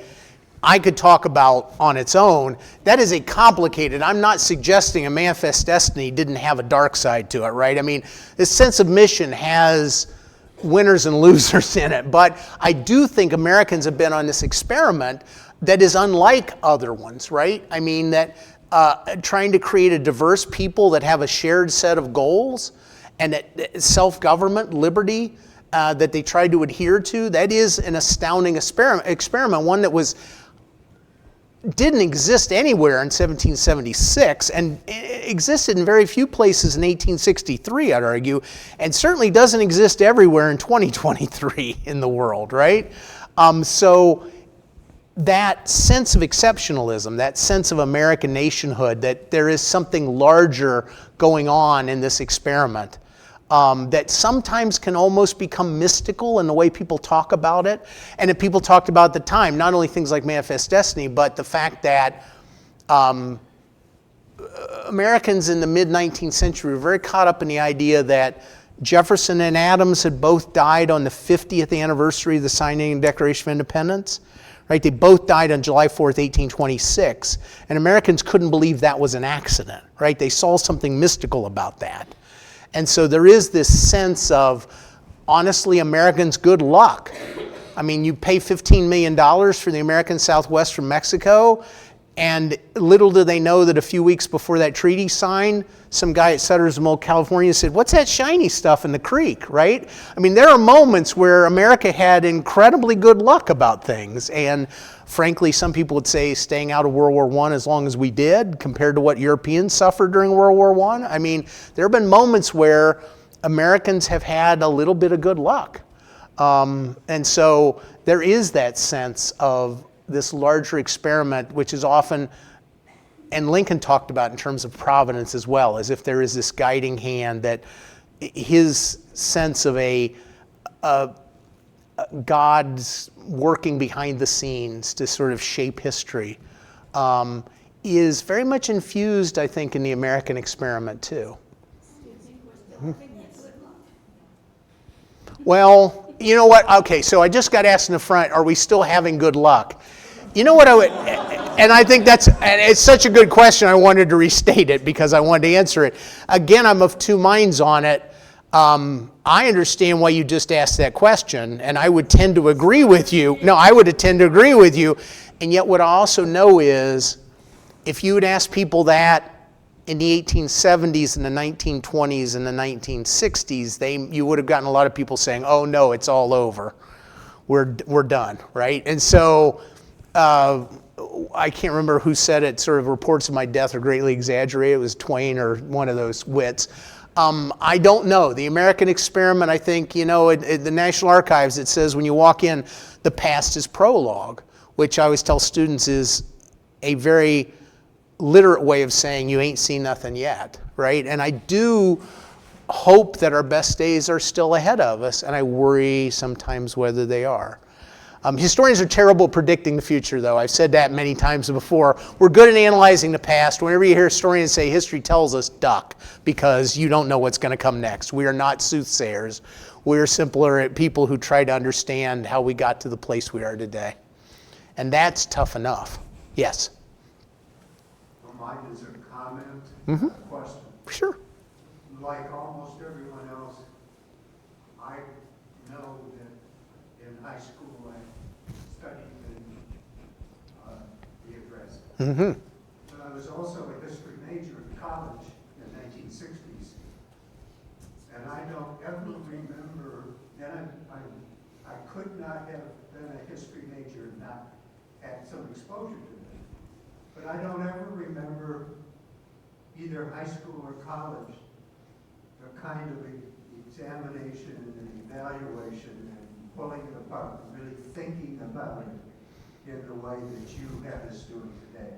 I could talk about on its own, that is a complicated, I'm not suggesting a manifest destiny didn't have a dark side to it, right? I mean, this sense of mission has winners and losers in it, but I do think Americans have been on this experiment that is unlike other ones, right? I mean, that trying to create a diverse people that have a shared set of goals and that self-government, liberty, that they try to adhere to, that is an astounding experiment, one that didn't exist anywhere in 1776 and existed in very few places in 1863, I'd argue, and certainly doesn't exist everywhere in 2023 in the world, right? So that sense of exceptionalism, that sense of American nationhood, that there is something larger going on in this experiment, that sometimes can almost become mystical in the way people talk about it, and that people talked about at the time, not only things like Manifest Destiny, but the fact that Americans in the mid-19th century were very caught up in the idea that Jefferson and Adams had both died on the 50th anniversary of the signing of the Declaration of Independence. Right? They both died on July 4th, 1826, and Americans couldn't believe that was an accident. Right? They saw something mystical about that. And so there is this sense of, honestly, Americans' good luck. I mean, you pay $15 million for the American Southwest from Mexico, and little do they know that a few weeks before that treaty signed, some guy at Sutter's Mill, California said, "What's that shiny stuff in the creek?" Right? I mean, there are moments where America had incredibly good luck about things, and frankly, some people would say staying out of World War I as long as we did compared to what Europeans suffered during World War I. I mean, there have been moments where Americans have had a little bit of good luck. And so there is that sense of this larger experiment, which is often, and Lincoln talked about in terms of providence as well, as if there is this guiding hand, that his sense of God's working behind the scenes to sort of shape history is very much infused, I think, in the American experiment too. Well, you know what? Okay, so I just got asked in the front, are we still having good luck? You know what I would, and I think it's such a good question, I wanted to restate it because I wanted to answer it. Again, I'm of two minds on it. I understand why you just asked that question, and I would tend to agree with you. No, I would tend to agree with you. And yet what I also know is, if you would ask people that in the 1870s and the 1920s and the 1960s, you would have gotten a lot of people saying, oh no, it's all over. We're done, right? And so I can't remember who said it, sort of reports of my death are greatly exaggerated. It was Twain or one of those wits. I don't know. The American experiment, I think, you know, at the National Archives, it says when you walk in, the past is prologue, which I always tell students is a very literate way of saying you ain't seen nothing yet, right? And I do hope that our best days are still ahead of us, and I worry sometimes whether they are. Historians are terrible at predicting the future, though. I've said that many times before. We're good at analyzing the past. Whenever you hear historians say history tells us, duck, because you don't know what's going to come next. We are not soothsayers. We are simpler people who try to understand how we got to the place we are today. And that's tough enough. Yes? Well, mine is a comment, a question. Sure. Like almost everyone else, I know that in high school I studied the address. But I was also a history major in college in the 1960s. And I don't ever remember, and I could not have been a history major and not had some exposure to it. But I don't ever remember either high school or college the kind of examination and evaluation and pulling it apart and really thinking about it in the way that you have us doing today.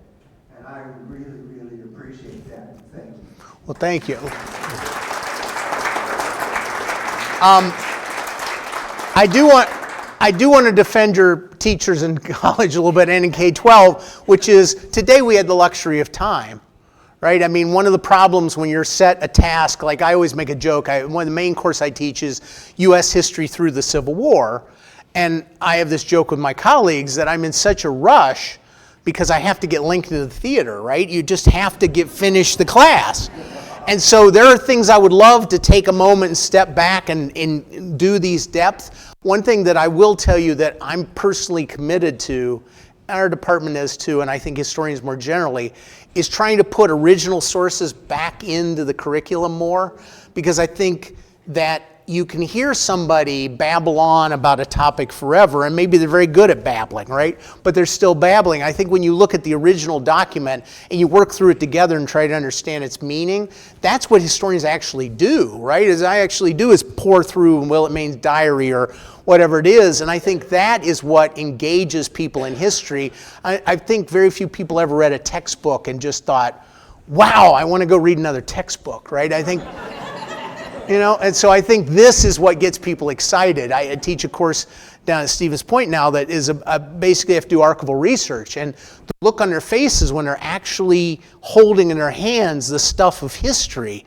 And I really, really appreciate that. Thank you. Well, thank you. I do want to defend your teachers in college a little bit and in K-12, which is today we had the luxury of time. Right? I mean, one of the problems when you're set a task, like I always make a joke, one of the main course I teach is U.S. history through the Civil War. And I have this joke with my colleagues that I'm in such a rush because I have to get linked to the theater, right? You just have to finish the class. And so there are things I would love to take a moment and step back and do these depths. One thing that I will tell you that I'm personally committed to, our department is too, and I think historians more generally, is trying to put original sources back into the curriculum more, because I think that you can hear somebody babble on about a topic forever, and maybe they're very good at babbling, right? But they're still babbling. I think when you look at the original document and you work through it together and try to understand its meaning, that's what historians actually do, right? As I actually do is pour through Willet Maine's diary or whatever it is, and I think that is what engages people in history. I think very few people ever read a textbook and just thought, wow, I want to go read another textbook, right? I think, you know, and so I think this is what gets people excited. I teach a course down at Stevens Point now that is basically have to do archival research, and the look on their faces when they're actually holding in their hands the stuff of history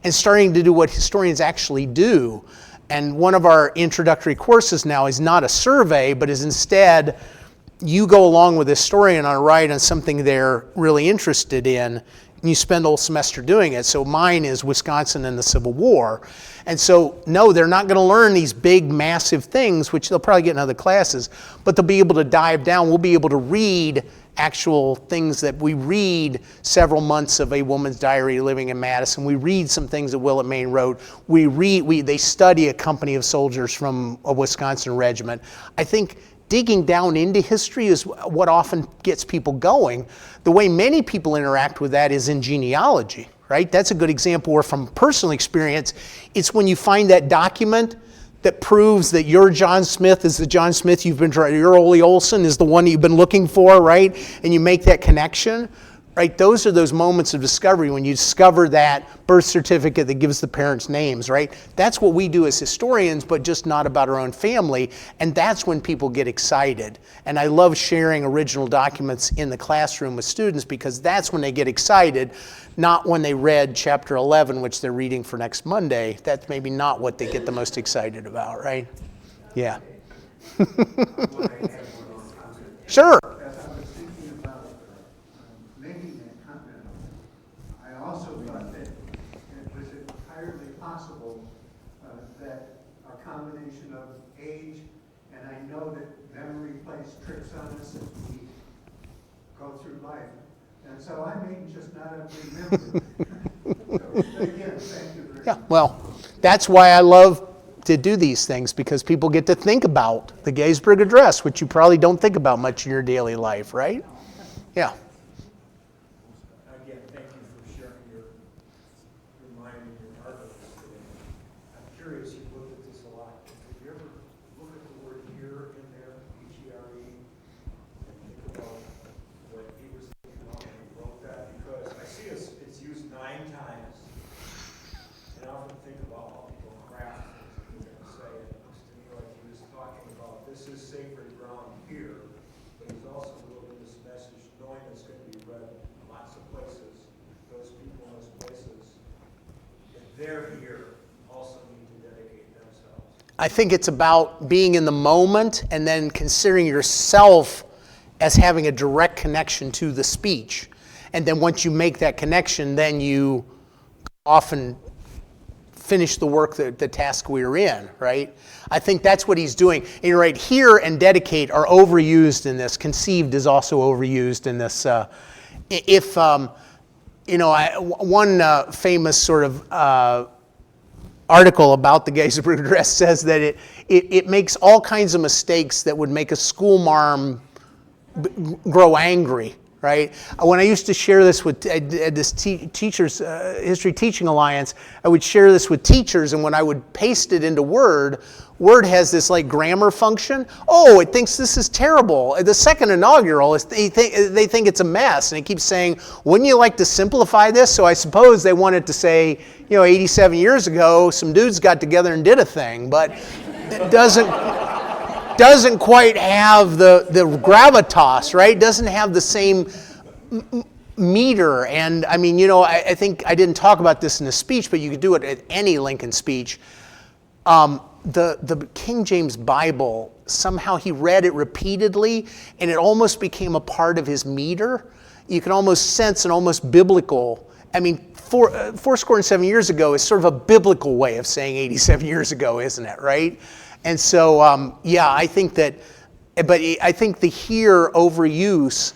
and starting to do what historians actually do. And one of our introductory courses now is not a survey, but is instead you go along with a historian on a ride on something they're really interested in, and you spend the whole semester doing it. So mine is Wisconsin and the Civil War. And so, no, they're not going to learn these big, massive things, which they'll probably get in other classes, but they'll be able to dive down. We'll be able to read actual things that we read several months of a woman's diary living in Madison. We read some things that Willet Maine wrote. They study a company of soldiers from a Wisconsin regiment. I think digging down into history is what often gets people going. The way many people interact with that is in genealogy, right? That's a good example where from personal experience, it's when you find that document that proves that your John Smith is the John Smith you've been trying, your Ole Olson is the one you've been looking for, right? And you make that connection. right? Those are those moments of discovery when you discover that birth certificate that gives the parents' names, right? That's what we do as historians, but just not about our own family. And that's when people get excited. And I love sharing original documents in the classroom with students because that's when they get excited, not when they read chapter 11, which they're reading for next Monday. That's maybe not what they get the most excited about, right? Yeah. Sure. As I was thinking about making that comment, I also thought that it was entirely possible that a combination of age, and I know that memory plays tricks on us as we go through life, and so I may just not have remembered. So again, thank you very much. Yeah, well, that's why I love to do these things, because people get to think about the Gettysburg Address, which you probably don't think about much in your daily life, right? Yeah. Again, thank you for sharing your mind and your heart with us today. I'm curious, you've looked at this a lot. Did you ever look at the word here in there, H-E-R-E, and think about what he was thinking about when he wrote that? Because I see it's used 9 times, and I often think about how people craft things that they're going to say. It looks to me like he was talking about this is sacred ground here, but he's also building this message knowing it's going to be read in lots of places. Those people in those places, if they're here, also need to dedicate themselves. I think it's about being in the moment and then considering yourself as having a direct connection to the speech. And then once you make that connection, then you often finish the work, the task we're in, right? I think that's what he's doing. And you're right, here and dedicate are overused in this. Conceived is also overused in this. One famous sort of article about the Gettysburg Address says that it makes all kinds of mistakes that would make a schoolmarm grow angry, right? When I used to share this with this Teachers History Teaching Alliance, I would share this with teachers, and when I would paste it into Word has this like grammar function. Oh, it thinks this is terrible. The second inaugural, they think it's a mess, and it keeps saying, wouldn't you like to simplify this? So I suppose they wanted to say, 87 years ago, some dudes got together and did a thing, but it doesn't quite have the gravitas, right? Doesn't have the same meter. And I mean, I think I didn't talk about this in the speech, but you could do it at any Lincoln speech. The King James Bible, somehow he read it repeatedly, and it almost became a part of his meter. You can almost sense an almost biblical, I mean, 407 years ago is sort of a biblical way of saying 87 years ago, isn't it, right? And so, I think that, but I think the here overuse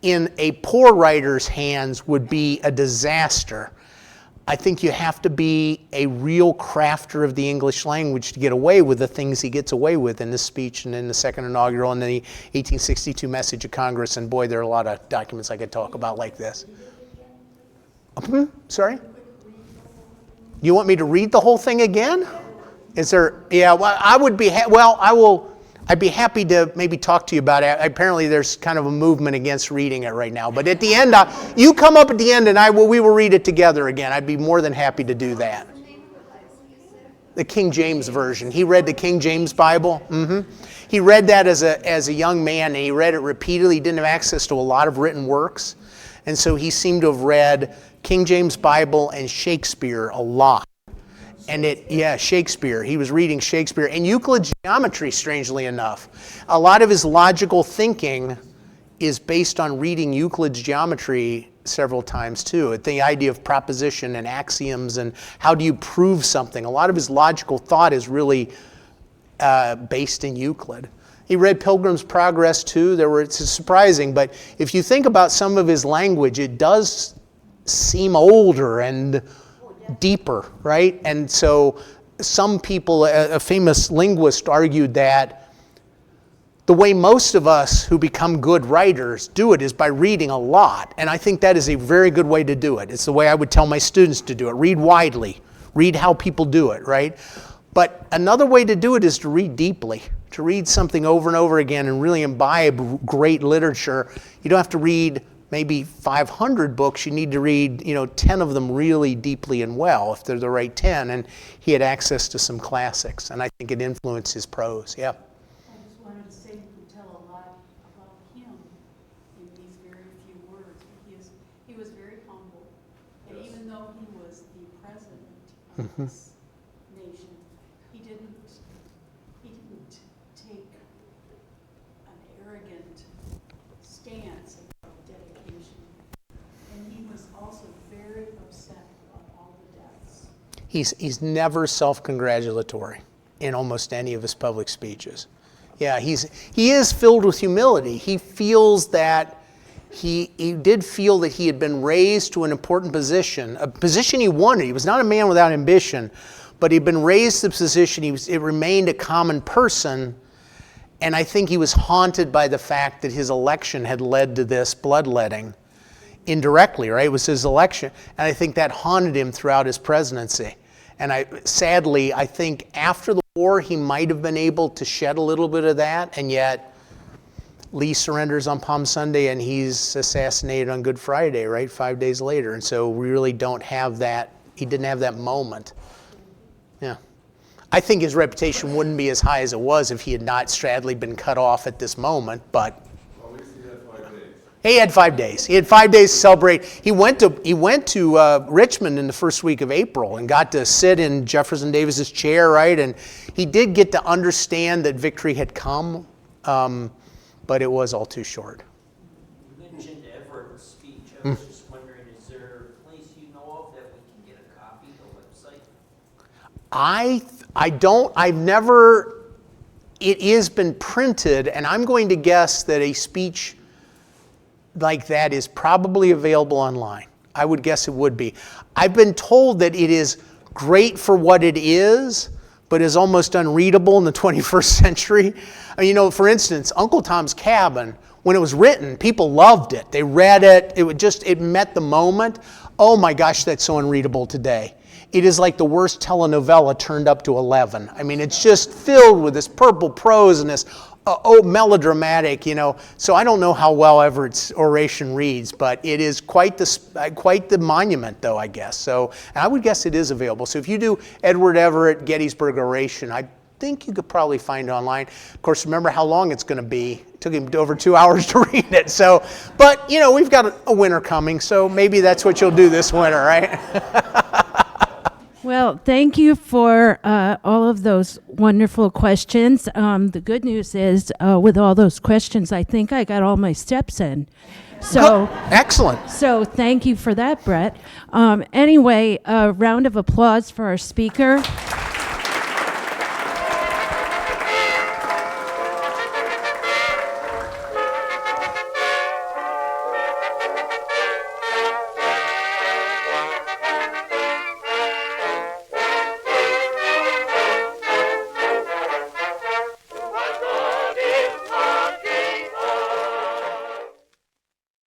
in a poor writer's hands would be a disaster. I think you have to be a real crafter of the English language to get away with the things he gets away with in this speech and in the second inaugural and the 1862 message of Congress. And boy, there are a lot of documents I could talk about like this. Sorry? You want me to read the whole thing again? Is there? Yeah. Well, I would be. I'd be happy to maybe talk to you about it. Apparently, there's kind of a movement against reading it right now. But at the end, you come up at the end, and we will read it together again. I'd be more than happy to do that. The King James Version. He read the King James Bible. He read that as a young man, and he read it repeatedly. He didn't have access to a lot of written works, and so he seemed to have read King James Bible and Shakespeare a lot. And Shakespeare. He was reading Shakespeare and Euclid's geometry, strangely enough. A lot of his logical thinking is based on reading Euclid's geometry several times too. The idea of proposition and axioms and how do you prove something. A lot of his logical thought is really based in Euclid. He read Pilgrim's Progress too. It's surprising, but if you think about some of his language, it does seem older and deeper, right? And so some people, a famous linguist argued that the way most of us who become good writers do it is by reading a lot. And I think that is a very good way to do it. It's the way I would tell my students to do it. Read widely. Read how people do it, right? But another way to do it is to read deeply, to read something over and over again and really imbibe great literature. You don't have to read maybe 500 books, you need to read, 10 of them really deeply and well, if they're the right 10. And he had access to some classics, and I think it influenced his prose. Yeah. I just wanted to say you can tell a lot about him in these very few words. He was very humble, and even though he was the president of this nation, he didn't take an arrogant stance about dedication, and he was also very upset about all the deaths. He's never self-congratulatory in almost any of his public speeches. Yeah, he is filled with humility. He feels that he did feel that he had been raised to an important position, a position he wanted. He was not a man without ambition, but he'd been raised to the position. It remained a common person, and I think he was haunted by the fact that his election had led to this bloodletting indirectly, right? It was his election, and I think that haunted him throughout his presidency. And sadly, I think after the war, he might have been able to shed a little bit of that, and yet Lee surrenders on Palm Sunday, and he's assassinated on Good Friday, right? 5 days later. And so we really don't have that. He didn't have that moment. Yeah. I think his reputation wouldn't be as high as it was if he had not sadly been cut off at this moment, but he had 5 days. He had 5 days to celebrate. He went to Richmond in the first week of April and got to sit in Jefferson Davis's chair, right? And he did get to understand that victory had come, but it was all too short. You mentioned Everett's speech. I was just wondering, is there a place you know of that we can get a copy of the website? I've never, it has been printed, and I'm going to guess that a speech like that is probably available online. I would guess it would be. I've been told that it is great for what it is, but is almost unreadable in the 21st century. I mean, for instance, Uncle Tom's Cabin, when it was written, people loved it. They read it. It met the moment. Oh my gosh, that's so unreadable today. It is like the worst telenovela turned up to 11. I mean, it's just filled with this purple prose and this melodramatic, So I don't know how well Everett's oration reads, but it is quite the monument, though, I guess. So, and I would guess it is available. So if you do Edward Everett Gettysburg oration, I think you could probably find it online. Of course, remember how long it's going to be. It took him over 2 hours to read it. So, but we've got a winter coming, so maybe that's what you'll do this winter, right? Well, thank you for all of those wonderful questions. The good news is, with all those questions, I think I got all my steps in. So excellent. So thank you for that, Brett. Anyway, a round of applause for our speaker.